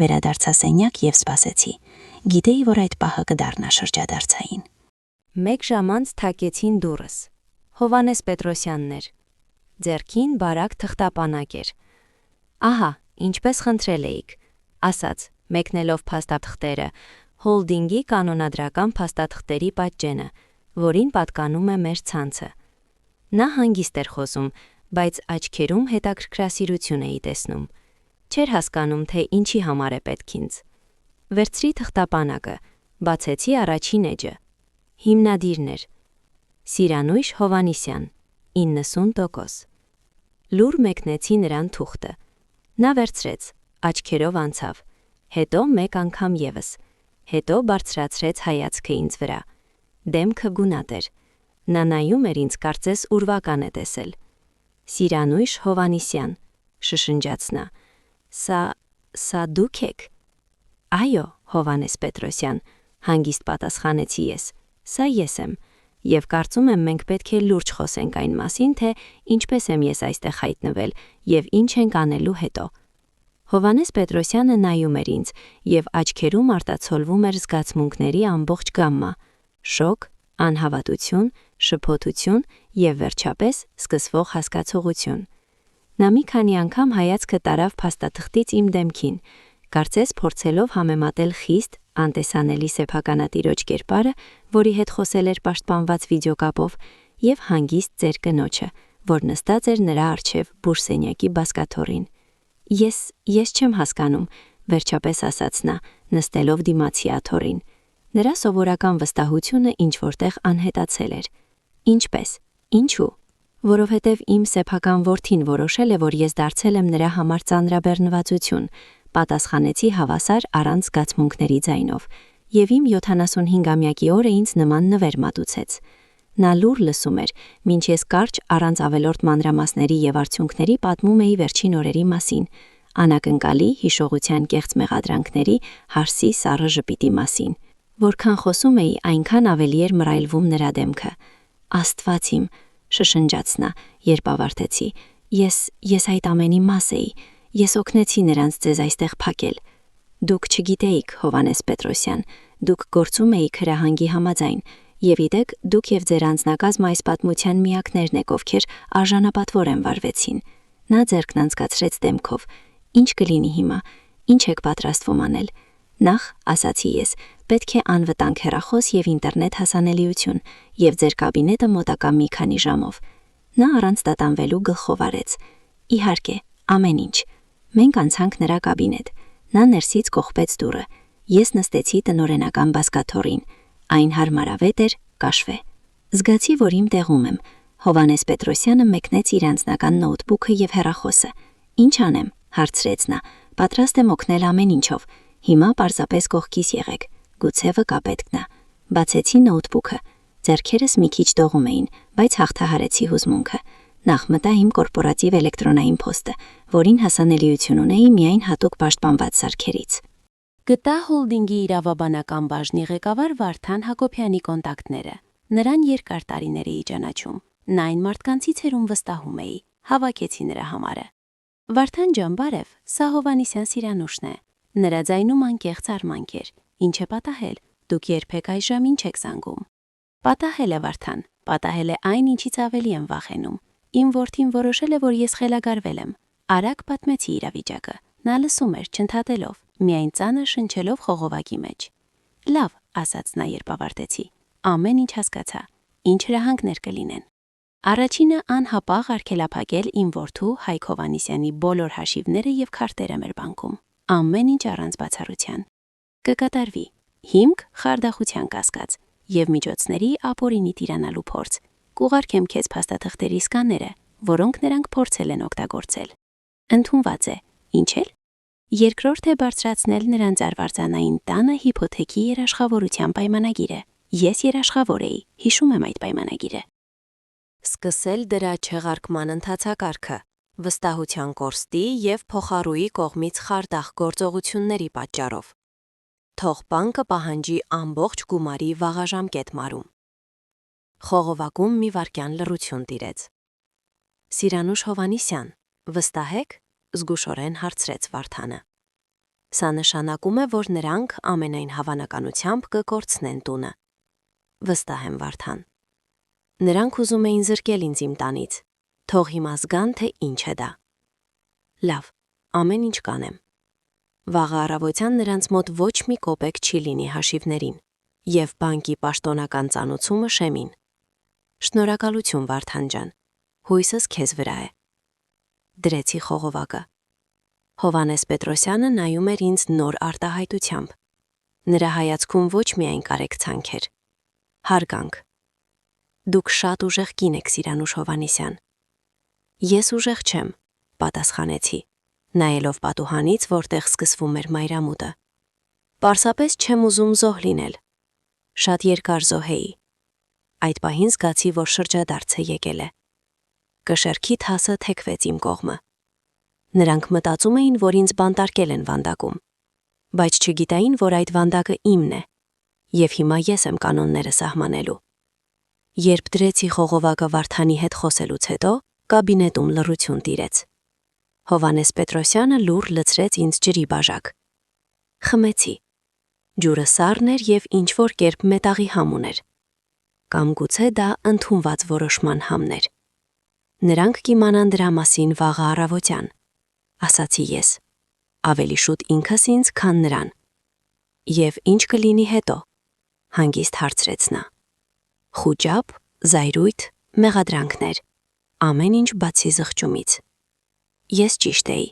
Speaker 2: Վերադարձա սենյակ եւ սպասեցի։ Գիտեի, որ այդ պահը կդառնա շրջադարձային։ 1 ժամ անց թակեցին դուռս։ Հովհաննես Պետրոսյանն էր։ Ձեռքին բարակ թղթապանակ էր։ Ահա, ինչպես խնդրել էիք, ասաց, մեկնելով փաստաթղթերը, հոլդինգի կանոնադրական փաստաթղթերի պատճենը, որին պատկանում է մեր ցանցը։ Նա հանգիստ էր խոսում, բայց աչքերում հետաքրքրասիրություն էի տեսնում։ Չէր հասկանում, թե ինչի համար է պետք ինձ։ Վերցրի թղթապանակը, բացեցի առաջին էջը։ Հիմնադիրն էր։ Սիրանույշ Հովհաննիսյան, 90%։ Լուր մեկնեցի նրան թուղթը։ Նա վերցրեց, աչքերով անցավ, հետո մեկ անգամ եւս, հետո բարձրացրեց հայացքը ինձ վրա։ Դեմքը գունատ էր։ Նա նայում էր ինձ, կարծես ուրվական է տեսել։ Սիրանույշ Հովհաննիսյան, շշնջաց նա։ Սա դուք եք։ Այո, Հովհաննես Պետրոսյան, հանգիստ պատասխանեցի ես։ Սա ես եմ, եւ կարծում եմ մենք պետք է լուրջ խոսենք այն մասին, թե ինչպես եմ ես այստեղ հայտնվել եւ ինչ ենք անելու հետո։ Հովհաննես Պետրոսյանը նայում էր ինձ եւ աչքերում արտացոլվում էր զգացմունքների ամբողջ գամմա՝ շոկ, անհավատություն, շփոթություն եւ վերջապես սկսվող հասկացողություն։ Նա մի քանի անգամ հայացքը տարավ փաստաթղթից իմ դեմքին, կարծես փորձելով համեմատել խիստ, անտեսանելի սեփականատիրոջ կերպարը, որի հետ խոսել էր պաշտպանված վիդեոկապով, եւ հանգիստ ձեր կնոջը,
Speaker 1: որ նստած էր նրա առջև բուրսենյակի բազկաթոռին։ Ես չեմ հասկանում, վերջապես ասաց նա, նստելով դիմացի աթոռին։ Նրա սովորական վստահությունը ինչ-որտեղ անհետացել էր։ Ինչպես։ Ինչու։ Որովհետև իմ սեփական որդին որոշել է, որ ես դարձել եմ նրա համար ծանրաբեռնվածություն, պատասխանեցի հավասար առանց զգացմունքների ձայնով, եւ իմ 75-ամյակի օրը ինձ նման նվեր մատուցեց։ Նա լուր լսում էր, մինչ ես կարճ առանց ավելորդ մանրամասների եւ արդյունքների պատմում էի վերջին օրերի մասին, անակնկալի հիշողության կեղծ մեղադրանքների, հարսի սառը ժպիտի մասին։ Որքան խոսում էի, այնքան ավելի էր մռայլվում նրա դեմքը։ Աստված իմ, շշնջաց նա, երբ ավարտեցի։ Ես այդ ամենի մաս էի։ Ես օգնեցի նրանց ձեզ այստեղ փակել։ Դուք չգիտեիք, Հովհաննես Պետրոսյան, դուք գործում էիք հրահանգի համաձայն, եւ իդեք, դուք եւ ձեր անձնակազմը այս պատմության միակներն եք, ովքեր արժանապատվոր են վարվեցին։ Նա ձեռքն անցկացրեց դեմքով։ Ինչ կլինի հիմա։ Ինչ եք պատրաստվում անել։ Նախ, ասացի ես, պետք է անվտանգ հեռախոս եւ ինտերնետ հասանելիություն, եւ ձեր կաբինետը մոտակա մի քանի ժամով։ Նա առանց տատանվելու գլխով արեց։ Իհարկե, ամեն ինչ։ Մենք անցանք նրա կաբինետ։ Նա ներսից կողպեց դուռը։ Ես նստեցի տնօրենական բազկաթոռին։ Այն հարմարավետ էր, կաշվե։ Զգացի, որ իմ տեղում եմ։ Հովհաննես Պետրոսյանը մեկնեց իր անձնական նոութբուքը եւ հեռախոսը։ Ինչ անեմ, հարցրեց նա։ Պատրաստ եմ օգնել ամեն ինչով։ Հիմա պարզապես կողքիս եղեք։ Գուցե վկա պետք նա։ Բացեցի նոութբուքը։ Ձեռքերս մի քիչ դողում էին, բայց հաղթահարեցի հուզմունքը։ Նախ մտա իմ կորպորատիվ էլեկտրոնային փոստը, որին հասանելիություն ունեի միայն հատուկ պաշտպանված սարքերից։
Speaker 2: Գտա հոլդինգի իրավաբանական բաժնի ղեկավար Վարդան Հակոբյանի կոնտակտները։ Նրան երկար տարիներ էի ճանաչում։ Նա այն մարդկանցից էր, ում վստահում էի։ Հավաքեցի նրա համարը։ Վարդան ջան, բարև, սա Հովհաննիսյան Սիրանուշն է։ Նրա ձայնում անկեղծ արմանք էր։ Ինչ է պատահել։ Դուք երբեք այս ժամին չեք զանգում։ Պատահել է, Վարդան, պատահել է այն, ինչից ավելի եմ վախենում։ Իմ որդին որոշել է, որ ես խելագարվել եմ։ Արագ պատմեցի իրավիճակը։ Նա լսում էր, չընդհատելով, միայն ծանր շնչելով խողովակի մեջ։ Լավ, ասաց նա, երբ ավարտեցի։ Ամեն ինչ հասկացա։ Ինչ հրահանգներ կլինեն։ Առաջինը անհապաղ արգելափակել իմ որդու Հայկ Հովհաննիսյանի բոլոր հաշիվները եւ քարտերը մեր բանկում։ Ամեն ինչ առանց բացառության։ Կկատարվի։ Հիմք խարդախության կասկած եւ միջոցների ապօրինի տիրանալու փորձ։ Կուղարկեմ քեզ փաստաթղթերի սկաները, որոնք նրանք փորձել են օգտագործել։ Ընդունված է։ Ինչ էլ։ Երկրորդ է բարձրացնել նրանց արվարձանային տանը հիփոթեքի երաշխավորության պայմանագիրը։ Ես երաշխավոր էի, հիշում եմ այդ պայմանագիրը։ Սկսել դրա չեղարկման ընթացակարգը, վստահության կորստի եւ փոխառուի կողմից խարդախ գործողությունների պատճառով։ Թող բանկը պահանջի ամբողջ գումարի վաղաժամկետ մարում։ Խողովակում մի վայրկյան լռություն տիրեց։ Սիրանուշ Հովհաննիսյան, վստահ եք, զգուշորեն հարցրեց Վարդանը։ Սա նշանակում է, որ նրանք ամենայն հավանականությամբ կկորցնեն տունը։ Վստահ եմ, Վարդան։ Նրանք ուզում էին զրկել ինձ իմ տանից։ Թող հիմա զգան, թե ինչ է դա։ Լավ, ամեն ինչ կանեմ։ Վաղը առավոտյան նրանց մոտ ոչ մի կոպեկ չի լինի հաշիվներին, եւ բանկի պաշտոնական ծանուցումը շեմին։ Շնորհակալություն, Վարդան ջան, հույսս քեզ վրա է։ Դրեցի խողովակը։ Հովհաննես Պետրոսյանը նայում էր ինձ նոր արտահայտությամբ։ Նրա հայացքում ոչ միայն կարեկցանք էր։ Հարգանք։ Դուք շատ ուժեղ կին եք, Սիրանուշ Հովհաննիսյան։ Ես ուժեղ չեմ, պատասխանեցի, նայելով պատուհանից, որտեղ սկսվում էր մայրամուտը։ Պարզապես չեմ ուզում զոհ լինել։ Շատ երկար զոհ էի։ Այդ պահին զգացի, որ շրջադարձը եկել է։ Կշեռքի թասը թեքվեց իմ կողմը։ Նրանք մտածում էին, որ ինձ բանտարկել են վանդակում, բայց չգիտային, որ այդ վանդակը իմն է, եւ հիմա ես եմ կանոնները սահմանելու։ Երբ դրեցի խողովակը Վարդանի հետ խոսելուց հետո, կաբինետում լռություն տիրեց։ Հովհաննես Պետրոսյանը լուռ լցրեց ինձ ջրի բաժակ։ Խմեցի։ Ջուրը սառն էր եւ ինչ-որ կերպ մետաղի համ ուներ։ Կամ գուցե դա ընդունված որոշման համն էր։ Նրանք կիմանան դրա մասին վաղը առավոտյան, ասացի ես, ավելի շուտ ինքս ինձ, քան նրան։ Եվ ինչ կլինի հետո, հանգիստ հարցրեց նա։ Խուճապ, զայրույթ, մեղադրանքներ,
Speaker 1: ամեն ինչ բացի զղջումից։ Ես ճիշտ էի։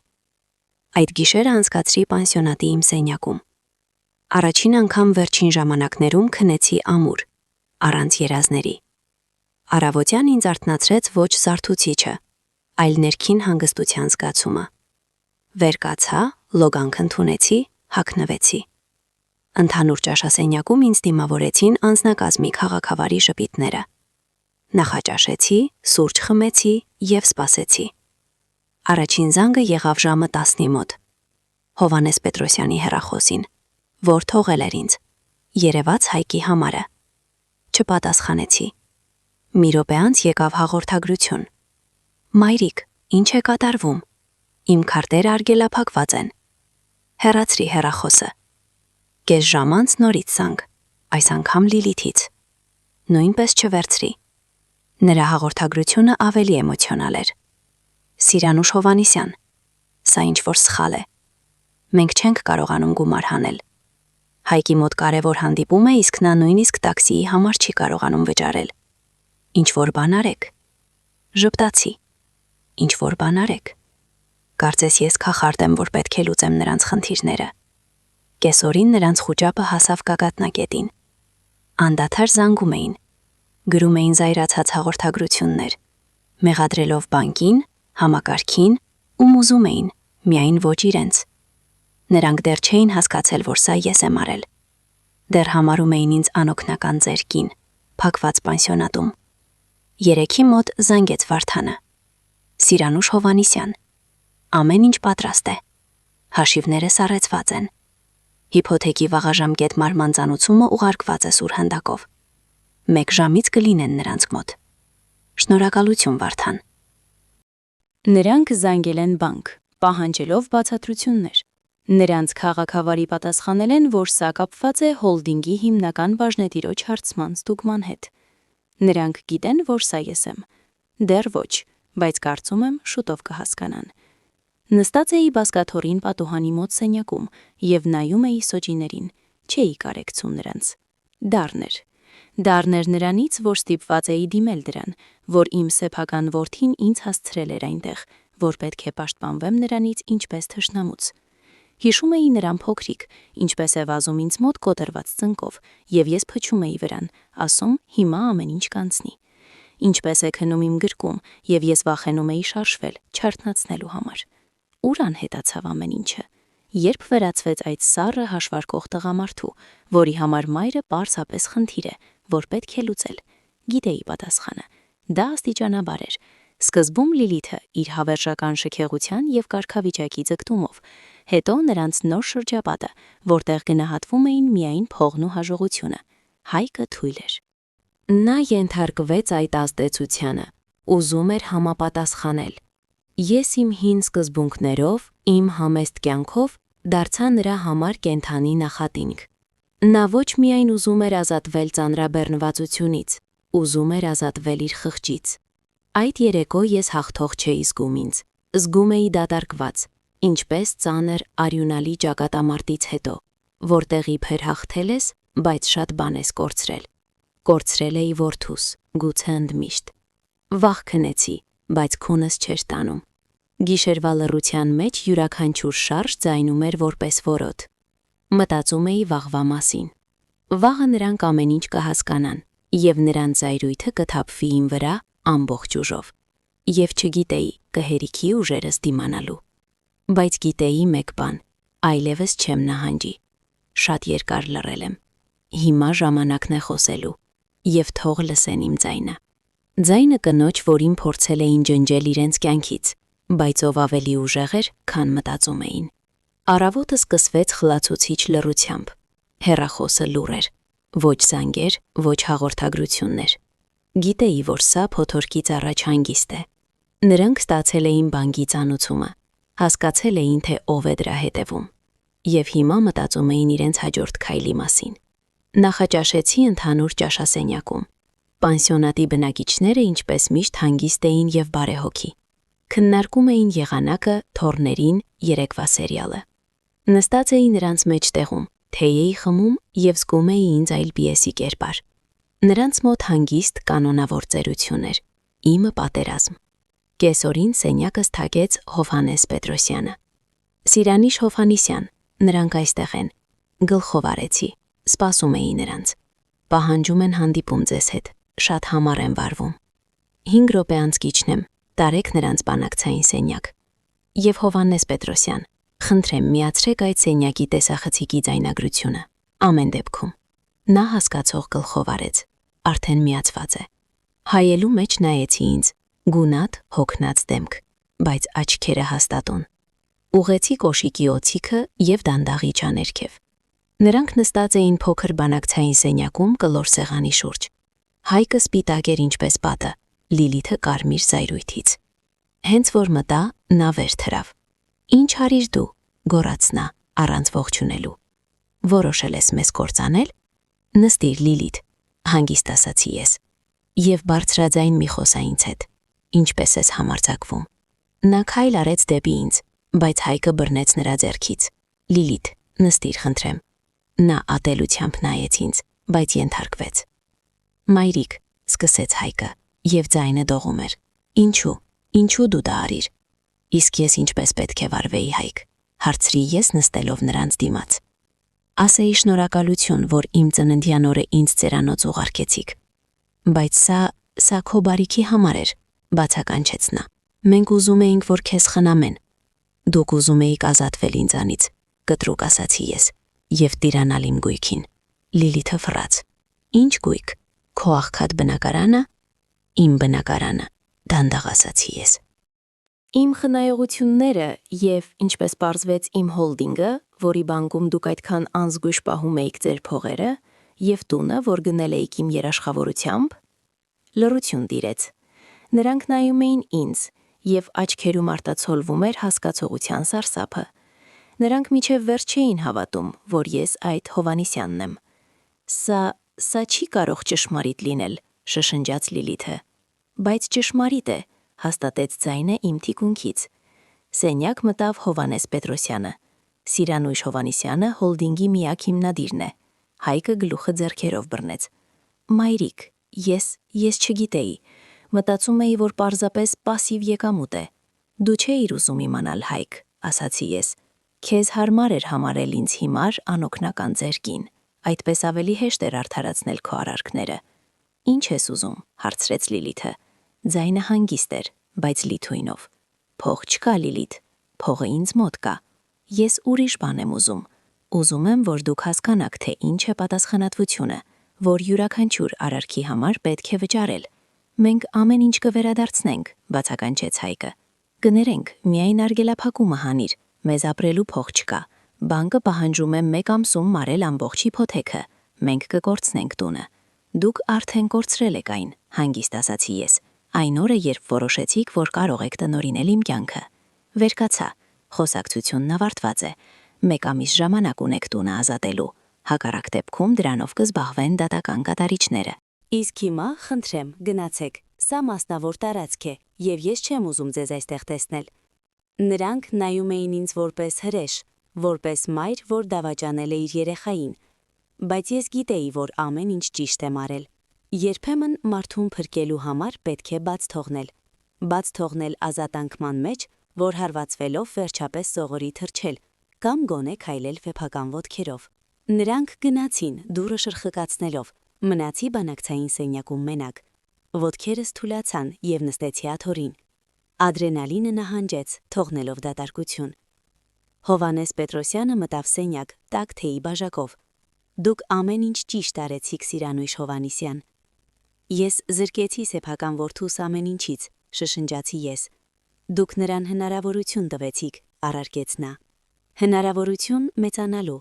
Speaker 1: Այդ գիշերը անցկացրի պանսիոնատի իմ սենյակում։ Առաջին անգամ վերջին ժամանակներում քնեցի ամուր, առանց երազների։ Առավոտյան ինձ արթնացրեց ոչ զարթուցիչը, այլ ներքին հանգստության զգացումը։ Վեր կացա, լոգանք ընդունեցի, հագնվեցի։ Ընդհանուր ճաշասենյակում ինձ դիմավորեցին անձնակազմի քաղաքավարի ժպիտները։ Նախաճաշեցի, սուրճ խմեցի և սպասեցի։ Առաջին զանգը եղավ ժամը 10-ի մոտ։ Հովհաննես Պետրոսյանի հեռախոսին, որ թողել էր ինձ, երևաց Հայկի համարը։ Չպատասխանեցի։ Մի րոպե անց եկավ հաղորդագրություն։ Մայրիկ, ինչ է կատարվում։ Իմ քարտերը արգելափակված են։ Հեռացրի հեռախոսը։ Կես ժամ անց նորից զանգ, այս անգամ Լիլիթից։ Նույնպես չվերցրի։ Նրա հաղորդագրությունը ավելի էմոցիոնալ էր։ Սիրանուշ Հովհաննիսյան, սա ինչ-որ սխալ է։ Մենք չենք կարողանում գումար հանել։ Հայկի մոտ կարևոր հանդիպում է, իսկ նա նույնիսկ տաքսիի համար չի կարողանում վճարել։ Ինչ-որ բան արեք։ Ժպտացի։ Ինչ-որ բան արեք։ Կարծես ես կախարդ եմ, որ պետք է լուծեմ նրանց խնդիրները։ Կեսօրին նրանց խուճապը հասավ գագաթնակետին։ Անդադար զանգում էին։ Գրում էին զայրացած հաղորդագրություններ, մեղադրելով բանկին, համակարգին, ում ուզում էին, միայն ոչ իրենց։ Նրանք դեռ չէին հասկացել, որ սա ես եմ արել։ Դեռ համարում էին ինձ անօգնական ձեր կին, փակված պանսիոնատում։ 3-ի մոտ զանգեց Վարդանը։ Սիրանուշ Հովհաննիսյան, ամեն ինչ պատրաստ է։ Հաշիվները սառեցված են։ Հիփոթեքի վաղաժամկետ մարմանձանուցումը ուղարկված է Սուր Հնդակով։ 1 ժամից կլինեն նրանց մոտ։ Շնորհակալություն Վարդան։
Speaker 2: Նրանք զանգել են բանկ, պահանջելով բացատրություններ։ Նրանց քաղաքավարի պատասխանել են, որ սա կապված է հոլդինգի հիմնական բաժնետիրոջ հարցման ստուգման հետ։ Նրանք գիտեն, որ սա ես եմ։ Դեռ ոչ, բայց կարծում եմ շուտով կհասկանան։ Նստած էի բազկաթոռին պատուհանի մոտ սենյակում և նայում էի սոճիներին, չէի կարեկցում նրանց։ Դառն էր նրանից, որ ստիպված էի դիմել դրան, որ իմ սեփական որդին ինձ հասցրել էր այնտեղ, որ պետք է պաշտպանվեմ նրանից ինչպես թշնամուց։ Հիշում էի նրան փոքրիկ, ինչպես է վազում ինձ մոտ կոտրված ծնկով, և ես փչում էի վրան, ասում հիմա ամեն ինչ կանցնի։ Ինչպես է քնում իմ գրկում, և ես վախենում էի շարժվել, չարթնացնելու համար։ Ուր անհետացավ ամեն ինչը։ Երբ վերացվեց այդ սառը հաշվարկող տղամարդու, որի համար մայրը պարզապես խնդիր է, որ պետք է լուծել։ Գիտեի պատասխանը։ Դա աստիճանաբար էր։ Սկզբում Լիլիթը իր հավերժական շքեղության և կարգավիճակի ձգտումով, հետո նրանց նոր շրջապատը, որտեղ գնահատվում էին միայն փողն ու հաջողությունը։ Հայկը թույլ էր։ Նա ենթարկվեց այդ ազդեցությանը, ուզում էր համապատասխանել։ Ես իմ հին սկզբունքներով, իմ համեստ կյանքով դարձա նրա համար կենդանի նախատինք։ Նա ոչ միայն ուզում էր ազատվել ծանրաբեռնվածությունից, ուզում էր ազատվել իր խղճից։ Այդ երեկո ես հաղթող չէի զգում ինձ, զգում էի դատարկված, ինչպես ծանր արյունալի ճակատամարտից հետո, որտեղ իբր հաղթել ես, բայց շատ բան ես կորցրել։ Կորցրել էի որդուս, գուցե ընդմիշտ։ Վաղ քնեցի, բայց քունս չէր տանում։ Գիշերվա լռության մեջ յուրաքանչյուր շարժ ձայնում էր որպես որոտ։ Մտածում էի վաղվա մասին։ Վաղը նրանք ամեն ինչ կհասկանան, և նրանց զայրույթը կթափվի իմ վրա ամբողջ ուժով։ Եվ չգիտեի կհերիքի ուժերս դիմանալու։ Բայց գիտեի մեկ բան, այլևս չեմ նահանջի։ Շատ երկար լռել եմ։ Հիմա ժամանակն է խոսելու, և թող լսեն իմ ձայնը։ Ձայնը կնոջ, որին փորձել էին ջնջել իրենց կյանքից, բայց ով ավելի ուժեղ էր, քան մտածում էին։ Առավոտը սկսվեց խլացուցիչ լռությամբ։ Հեռախոսը լուռ էր։ Ոչ զանգեր, ոչ հաղորդագրություններ։ Գիտեի, որ սա փոթորկից առաջ հանգիստ է։ Նրանք ստացել էին բանկի ծանուցումը, հասկացել էին, թե ով է դրա հետևում, և հիմա մտածում էին իրենց հաջորդ քայլի մասին։ Նախաճաշեցի ընդհանուր ճաշասենյակում։ Պանսիոնատի բնակիչները ինչպես միշտ հանգիստ էին և բարեհոգի։ Քննարկում էին եղանակը, թոռներին, երեկվա սերիալը։ Նստած էի նրանց մեջտեղում, թեյ էի խմում և զգում էի ինձ այլ պիեսի կերպար։ Նրանց մոտ հանգիստ կանոնավոր ծերություն էր, իմը պատերազմ։
Speaker 1: Կեսօրին սենյակս թագեց Հովհաննես Պետրոսյանը։ Սիրանիշ Հովհաննիսյան, նրանք այստեղ են։ Գլխով արեցի, սպասում էի նրանց։ Պահանջում են հանդիպում ձեզ հետ, շատ համառ են վարվում։ 5 րոպե անց կիջնեմ, տարեք նրանց բանակցային սենյակ։ Եվ Հովհաննես Պետրոսյան, խնդրեմ միացրեք այդ սենյակի տեսախցիկի ձայնագրությունը։ Ամեն դեպքում։ Նա հասկացող գլխով արեց, արդեն միացված է։ Հայելու մեջ նայեցի ինձ, գունատ, հոգնած դեմք, բայց աչքերը հաստատուն։ Ուղեցի կոշիկի օձիքը և դանդաղ իջա ներքև։ Նրանք նստած էին փոքր բանակցային սենյակում կլոր սեղանի շուրջ։ Հայկը սպիտակ էր ինչպես պատը, Լիլիթը կարմիր զայրույթից։ Հենց որ մտա, նա վեր թրավ։ Ինչ արիր դու, գոռաց նա, առանց ողջունելու։ Որոշել ես մեզ կործանել։ Նստիր Լիլիթ, հանգիստ ասացի ես։ Եվ բարձրաձայն մի խոսա ինձ հետ։ Ինչպես ես համարձակվում։ Նա քայլ արեց դեպի ինձ, բայց Հայկը բռնեց նրա ձեռքից։ Լիլիթ, նստիր խնդրեմ։ Նա ատելությամբ նայեց ինձ, բայց ենթարկվեց։ Մայրիկ, սկսեց Հայկը, և ձայնը դողում էր։ Ինչու դու դա արիր։ Իսկ ես ինչպես պետք է վարվեի Հայկ, հարցրի ես նստելով նրանց դիմաց։ Ասեի շնորհակալություն, որ իմ ծննդյան օրը ինձ ծերանոց ուղարկեցիք։ Բայց սա քո բարիքի համար էր, բացականչեց նա։ Մենք ուզում էինք, որ քեզ խնամեն։ Դուք ուզում էիք ազատվել ինձանից, կտրուկ ասացի ես, և տիրանալ իմ գույքին։ Լիլիթը ֆռաց։ Ինչ գույք, քո աղքատ բնակարանը։ Իմ բնակարանը, դանդաղ ասացի ես։ Իմ խնայողությունները և, ինչպես պարզվեց, իմ հոլդինգը, որի բանկում դուք այդքան անզգույշ պահում էիք ձեր փողերը, և տունը, որ գնել էիք իմ երաշխավորությամբ։ Լռություն տիրեց։ Նրանք նայում էին ինձ, և աչքերում արտացոլվում էր հասկացողության սարսափը։ Նրանք մինչև վերջ չէին հավատում, որ ես այդ Հովհաննիսյանն եմ։ Սա չի կարող ճշմարիտ լինել, շշնջաց Լիլիթը։ Բայց ճշմարիտ է, հաստատեց ձայնը իմ թիկունքից։ Սենյակ մտավ Հովհաննես Պետրոսյանը։ Սիրանույշ Հովհաննիսյանը հոլդինգի միակ հիմնադիրն է։ Հայկը գլուխը ձեռքերով բռնեց։ Մայրիկ, ես չգիտեի։ Մտածում էի, որ պարզապես պասիվ եկամուտ է։ Դու չէիր ուզում իմանալ, Հայկ, ասացի ես։ Քեզ հարմար էր համարել ինձ հիմար անօգնական ձեր կին։ Այդպես ավելի հեշտ էր արդարացնել քո արարքները։ Ինչ ես ուզում, հարցրեց Լիլիթը։ Ձայնը հանգիստ էր, բայց լիթույնով։ Փող չկա, Լիլիթ, փողը ինձ մոտ կա։ Ես ուրիշ բան եմ ուզում։ Ուզում եմ, որ դուք հասկանաք, թե ինչ է պատասխանատվությունը, որ յուրաքանչյուր արարքի համար պետք է վճարել։ Մենք ամեն ինչ կվերադարձնենք, բացականչեց Հայկը։ Կներենք, միայն արգելափակումը հանիր, մեզ ապրելու փող չկա։ Բանկը պահանջում է 1 ամսում մարել ամբողջ հիփոթեքը։ Մենք կկորցնենք տունը։ Դուք արդեն կորցրել եք այն, հանգիստ ասացի ես։ Այն օրը, երբ որոշեցիք, որ կարող եք տնօրինել իմ կյանքը։ Վերկացա, խոսակցությունն ավարտված է։ 1 ամիս ժամանակ ունեք տունը ազատելու։ Հակառակ դեպքում դրանով կզբաղվեն դատական կատարիչները։ Իսկ հիմա, խնդրեմ, գնացեք։ Սա մասնավոր տարածք է, և ես չեմ ուզում ձեզ այստեղ տեսնել։ Նրանք նայում էին ինձ որպես հրեշ, որպես մայր, որ դավաճանել է իր երեխային։ Բայց ես գիտեի, որ ամեն ինչ ճիշտ եմ արել։ Երբեմն մարդուն փրկելու համար պետք է բաց թողնել ազատանկման մեջ, որ հարվածվելով վերջապես սովորի թռչել, կամ գոնե քայլել վեփական ոտքերով։ Նրանք գնացին, դուռը շրխկացնելով, մնացի բանակցային սենյակում մենակ։ Ոտքերս թուլացան և նստեցի աթոռին։ Ադրենալինը նահանջեց, թողնելով դատարկություն։ Հովհաննես Պետրոսյանը մտավ սենյակ, տաք թեյի բաժակով։ Դուք ամեն ինչ ճիշտ արեցիք, Սիրանույշ Հովհաննիսյան։ Ես զրկեցի սեփական որդուս ամեն ինչից, շշնջացի ես։ Դուք նրան հնարավորություն տվեցիք, առարկեց նա։ Հնարավորություն մեծանալու։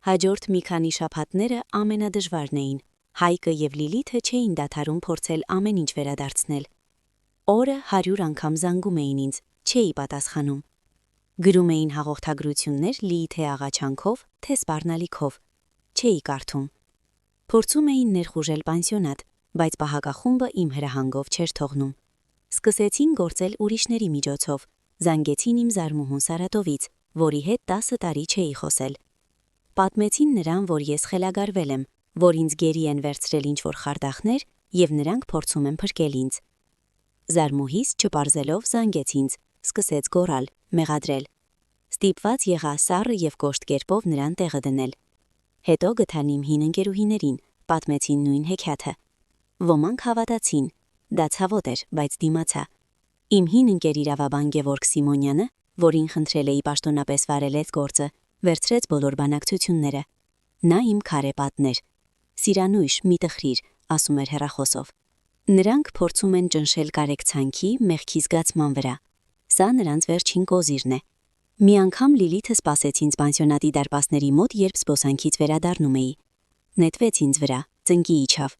Speaker 1: Հաջորդ մի քանի շաբաթները ամենադժվարն էին։ Հայկը և Լիլիթը չէին դադարում փորձել ամեն ինչ վերադարձնել։ Օրը 100 անգամ զանգում էին ինձ, չէի պատասխանում։ Գրում էին հաղորդագրություններ Լիիթի աղաչանքով, թե սպառնալիքով։ Չէի կարդում։ Փորձում էին ներխուժել պանսիոնատ, բայց պահակախումբը իմ հրահանգով չէր թողնում։ Սկսեցին գործել ուրիշների միջոցով, զանգեցին իմ զարմուհուն Սարատովից, որի հետ 10 տարի չէի խոսել։ Պատմեցին նրան, որ ես խելագարվել եմ, որ ինձ գերի են վերցրել ինչ-որ խարդախներ և նրանք փորձում են փրկել ինձ։ զարմուհիս չպարզելով զանգեց ինձ, սկսեց գոռալ, մեղադրել։ Ստիպված եղա սառը և կոշտ կերպով նրան տեղը դնել։ Հետո գտան իմ հին ընկերուհիներին, պատմեցին նույն հեքիաթը։ Ոմանք հավատացին, դա ցավոտ էր, բայց դիմացա։ Իմ հին ընկեր իրավաբան Գևորգ Սիմոնյանը, որին խնդրել էի պաշտոնապես վարել այդ գործը, վերցրեց բոլոր բանակցությունները։ Նա իմ քարե պատն էր։ Սիրանույշ, մի տխրիր, ասում էր հեռախոսով։ Նրանք փորձում են ճնշել կարեկցանքի, մեղքի զգացման վրա։ Սա նրանց վերջին կոզիրն է։ Մի անգամ Լիլիթը սպասեց ինձ պանսիոնատի դարպասների մոտ, երբ զբոսանքից վերադառնում էի։ Նետվեց ինձ վրա, ծնկի իջավ։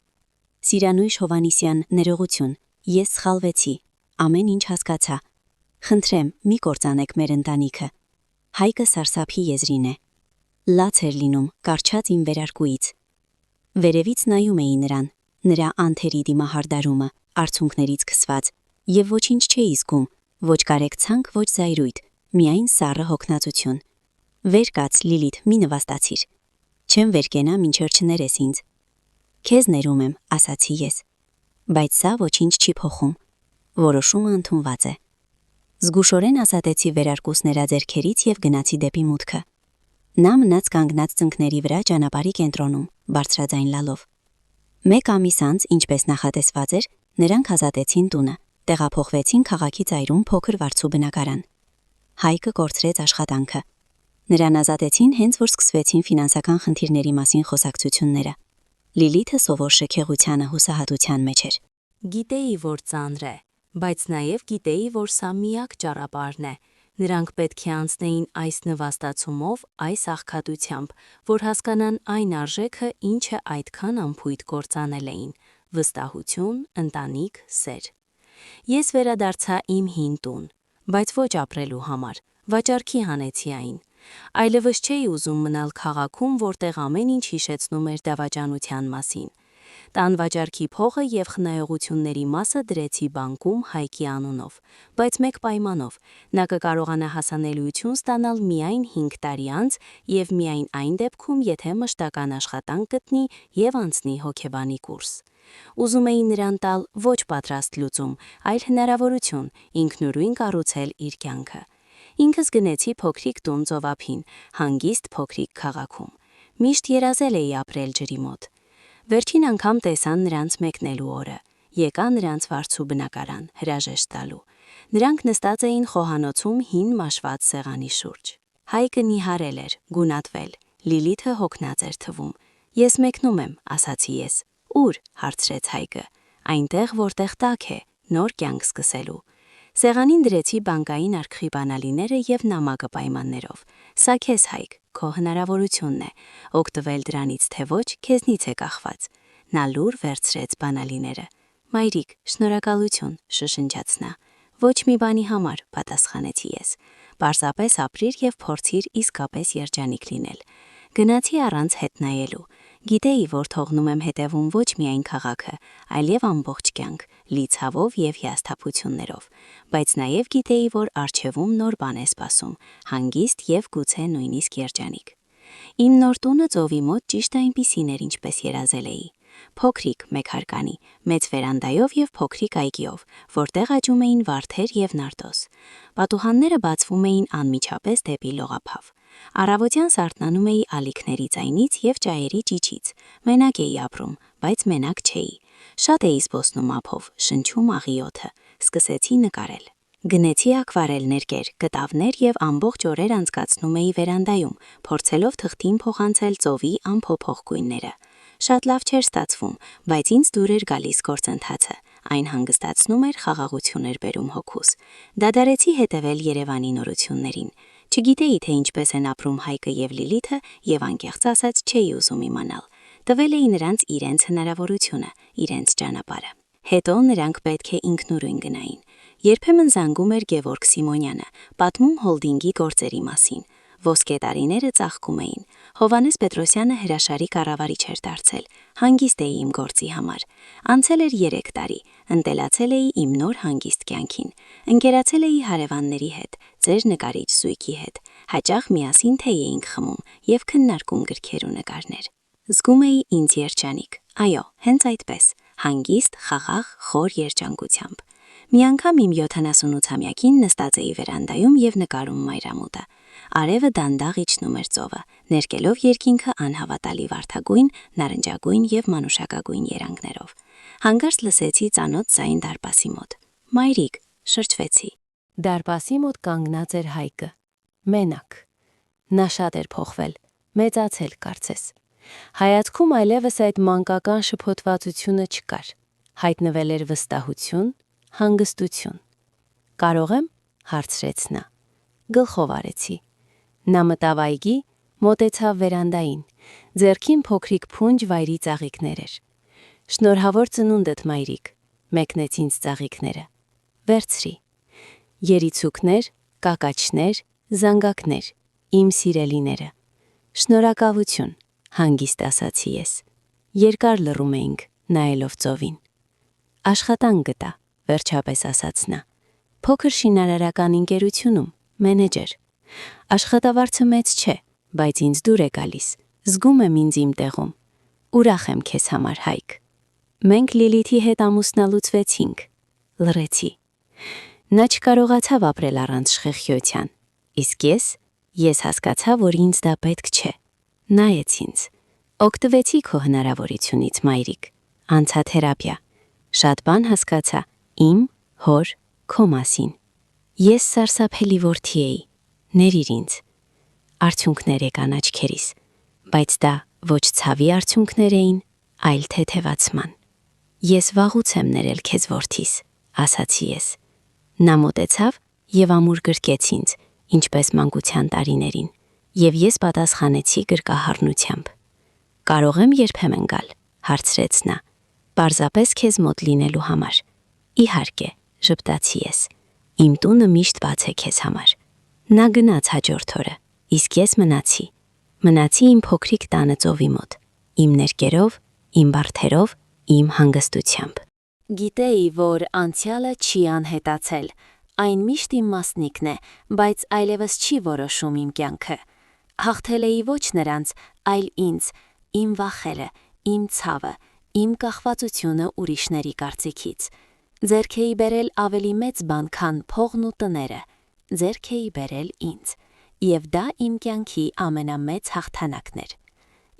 Speaker 1: Սիրանույշ Հովանիսյան, ներողություն, ես սխալվեցի, ամեն ինչ հասկացա։ Խնդրեմ, մի կործանեք մեր ընտանիքը։ Հայկը սարսափի եզրին է։ Լաց էր լինում, կարճած իմ վերարկուից։ Վերևից նայում էի նրան, նրա անթերի դիմահարդարումը, արցունքներից քսված, և ոչինչ չէի զգում, ոչ կարեկցանք, ոչ զայրույթ, միայն սառը հոգնածություն։ Վեր կաց, Լիլիթ, մի նվաստացիր։ Չեմ վեր կենա, մինչև չներես ինձ։ Քեզ ներում եմ, ասացի ես։ Բայց սա ոչինչ չի փոխում։ Որոշումը ընդունված է։ Զգուշորեն ազատեցի վերարկուս նրա ձեռքերից և գնացի դեպի մուտքը։ Նա մնաց կանգնած ծնկների վրա ճանապարհի կենտրոնում, բարձրաձայն լալով։ Մեկ ամիս անց, ինչպես նախատեսված էր, նրանք ազատեցին տունը, տեղափոխվեցին քաղաքի ծայրում փոքր վարձու բնակարան։ Հայկը կորցրեց աշխատանքը։ Նրան ազատեցին հենց որ սկսվեցին ֆինանսական խնդիրների մասին խոսակցությունները։ Լիլիթը սովոր շքեղությանը հուսահատության մեջ էր։ Գիտեի, որ ծանր է, բայց նաև գիտեի, որ սա միակ ճանապարհն է։ Նրանք պետք է անցնեին այս նվաստացումով, այս աղքատությամբ, որ հասկանան այն արժեքը, ինչը այդքան անփույթ կործանել էին՝ վստահություն, ընտանիք, սեր։ Ես վերադարձա իմ հին տուն, բայց ոչ ապրելու համար, վաճառքի հանեցի այն։ Այլևս չէի ուզում մնալ քաղաքում, որտեղ ամեն ինչ հիշեցնում էր դավաճանության մասին։ Տան վաճառքի փողը և խնայողությունների մասը դրեցի բանկում Հայկի անունով, բայց մեկ պայմանով՝ նա կկարողանա հասանելիություն ստանալ միայն 5 տարի անց և միայն այն դեպքում, եթե մշտական աշխատանք գտնի և անցնի հոգեբանի կուրս։ Ուզում էի նրան տալ ոչ պատրաստ լուծում, այլ հնարավորություն ինքնուրույն կառուցել իր կյանքը։ Ինքս գնեցի փոքրիկ տուն ծովափին, հանգիստ փոքրիկ քաղաքում։ Միշտ երազել էի ապրել ջրի մոտ։ Վերջին անգամ տեսան նրանց մեկնելու օրը։ Եկա նրանց վարձու բնակարան, հրաժեշտ տալու։ Նրանք նստած էին խոհանոցում հին մաշված սեղանի շուրջ։ Հայկը նիհարել էր, գունատվել, Լիլիթը հոգնած էր թվում։ Ես մեկնում եմ, ասացի ես։ Ուր, հարցրեց Հայկը։ Այնտեղ, որտեղ տաք է, նոր կյանք սկսելու։ Սեղանին դրեցի բանկային արքխի բանալիները և նամակը պայմաններով։ Սա քեզ, Հայկ, քո հնարավորությունն է, օգտվել դրանից թե ոչ, քեզնից է կախված։ Նա լուր վերցրեց բանալիները։ Մայրիկ, շնորհակալություն, շշնջաց նա։ Ոչ մի բանի համար, պատասխանեցի ես։ Պարզապես ապրիր և փորձիր իսկապես երջանիկ լինել։ Գնացի առանց հետ նայելու։ Գիտեի, որ թողնում եմ հետևում ոչ միայն քաղաքը, այլև ամբողջ կյանք, լի ցավով և հիասթափություններով, բայց նաև գիտեի, որ առջևում նոր բան է սպասում, հանգիստ և գուցե նույնիսկ երջանիկ։ Իմ նոր տունը ծովի մոտ ճիշտ այնպիսին էր, ինչպես երազել էի։ Փոքրիկ, մեկ հարկանի, մեծ վերանդայով և փոքրիկ այգիով, որտեղ աճում էին վարդեր և նարդոս։ Պատուհանները բացվում էին անմիջապես դեպի լողափավ։ Առավոտյան սարթնանում էի ալիքների ձայնից և ճայերի ճիչից։ Մենակ էի ապրում, բայց մենակ չէի։ Շատ էի զբոսնում ափով, շնչում աղի օդը։ Սկսեցի նկարել։ Գնեցի ակվարել ներկեր, կտավներ և ամբողջ օրեր անցկացնում էի վերանդայում, փորձելով թղթին փոխանցել ծովի անփոփոխ գույները։ Շատ լավ չէր ստացվում, բայց ինձ դուր էր գալիս գործընթացը։ Այն հանգստացնում էր, խաղաղություն էր բերում հոգուս։ Դադարեցի հետևել Երևանի նորություններին։ Չգիտեի, թե ինչպես են ապրում Հայկը և Լիլիթը, և անկեղծ ասած չէի ուզում իմանալ։ Տվել էի նրանց իրենց հնարավորությունը, իրենց ճանապարհը։ Հետո նրանք պետք է ինքնուրույն գնային։ Երբեմն զանգում էր Գևորգ Սիմոնյանը, պատմում հոլդինգի գործերի մասին։ Ոսկե տարիները ծաղկում էին։ Հովհաննես Պետրոսյանը հրաշալի կառավարիչ էր դարձել։ Հանգիստ էի իմ գործի համար։ Անցել էր 3 տարի, ընտելացել էի իմ նոր հանգիստ կյանքին։ Ընկերացել էի հարևանների հետ, ծեր նկարիչ Զույգի հետ։ Հաճախ միասին թեյ էինք խմում և քննարկում գրքեր ու նկարներ։ Զգում էի ինձ երջանիկ։ Այո, հենց այդպես, հանգիստ, խաղաղ, խոր երջանկությամբ։ Մի անգամ իմ 78-ամյակին նստած էի վերանդայում եւ նկարում մայրամուտը։ Արևը դանդաղ իջնում էր ծովը, ներկելով երկինքը անհավատալի վարդագույն, նարնջագույն եւ մանուշակագույն երանգներով։ Հանկարծ լսեցի ծանոթ ձայն դարպասի մոտ։ Մայրիկ, շրջվեցի։
Speaker 2: Դարպասի մոտ կանգնած էր Հայկը, մենակ։ Նա շատ էր փոխվել, մեծացել կարծես։ Հայացքում այլևս այդ մանկական շփոթվածությունը չկար։ Հայտնվել էր վստահություն, հանգստություն։ Կարող եմ, հարցրեց նա։ Գլխով արեցի։ Նա մտավ այգի, մոտեցավ վերանդային, ձեռքին փոքրիկ փունջ վայրի ծաղիկներ էր։ Շնորհավոր ծնունդդ, մայրիկ, մեկնեց ինձ ծաղիկները։ Վերցրի։ Երիցուկներ, կակաչներ, զանգակներ, իմ սիրելիները։ Շնորհակալություն, հանգիստ ասացի ես։ Երկար լռում էինք, նայելով ծովին։ Աշխատանք գտա, վերջապես ասաց նա։ Փոքր շինարարական ընկերությունում, մենեջեր։ Աշխատավարձը մեծ չէ, բայց ինձ դուր է գալիս, զգում եմ ինձ իմ տեղում։ Ուրախ եմ քեզ համար, Հայկ։ Մենք Լիլիթի հետ ամուսնալուծվեցինք, լռեցի։ Նա չկարողացավ ապրել առանց շխեղյության, իսկ ես հասկացա, որ ինձ դա պետք չէ։ Նայեց ինձ։ Օգտվեցի քո հնարավորությունից, մայրիկ, անցա թերապիա։ Շատ բան հասկացա իմ, հոր, քո մասին։ Ես սարսափելի որդի էի, ներիր ինձ։ Արդյունքներ եկան աչքերիս, բայց դա ոչ ցավի արդյունքներ էին, այլ թեթևացման։ Ես վաղուց եմ ներել քեզ որդիս, ասացի ես։ Նա մոտեցավ եւ ամուր գրկեց ինձ, ինչպես մանկության տարիներին, եւ ես պատասխանեցի գրկահառնությամբ։ Կարող եմ երբեմն գալ, հարցրեց նա։ Պարզապես քեզ մոտ լինելու համար։ Իհարկե, ժպտացի ես։ Իմ տունը միշտ բաց է քեզ համար։ Նա գնաց հաջորդ օրը, իսկ ես մնացի իմ փոքրիկ տանը ծովի մոտ, իմ ներկերով, իմ բարդերով, իմ հանգստությամբ։ Գիտեի, որ անցյալը չի անհետացել, այն միշտ իմ մասնիկն է, բայց այլևս չի որոշում իմ կյանքը։ Հաղթել էի ոչ նրանց, այլ ինձ, իմ վախերը, իմ ցավը, իմ կախվածությունը ուրիշների կարծիքից։ Ձեռք էի բերել ավելի մեծ բան, քան փողն ու տները, ձեռք էի բերել ինձ, եւ դա իմ կյանքի ամենամեծ հաղթանակն էր։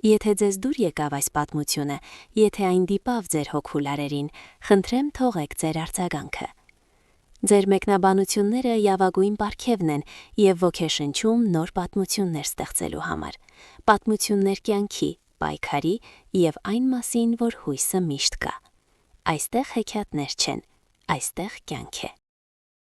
Speaker 2: Եթե ձեզ դուր եկավ այս պատմությունը, եթե այն դիպավ ձեր հոգու լարերին, խնդրեմ թողեք ձեր արձագանքը։ Ձեր մեկնաբանությունները լավագույն պարգևն են եւ ոգեշնչում նոր պատմություններ ստեղծելու համար։ Պատմություններ կյանքի, պայքարի եւ այն մասին, որ հույսը միշտ կա։ Այստեղ հեքիաթներ չեն, այստեղ կյանք է։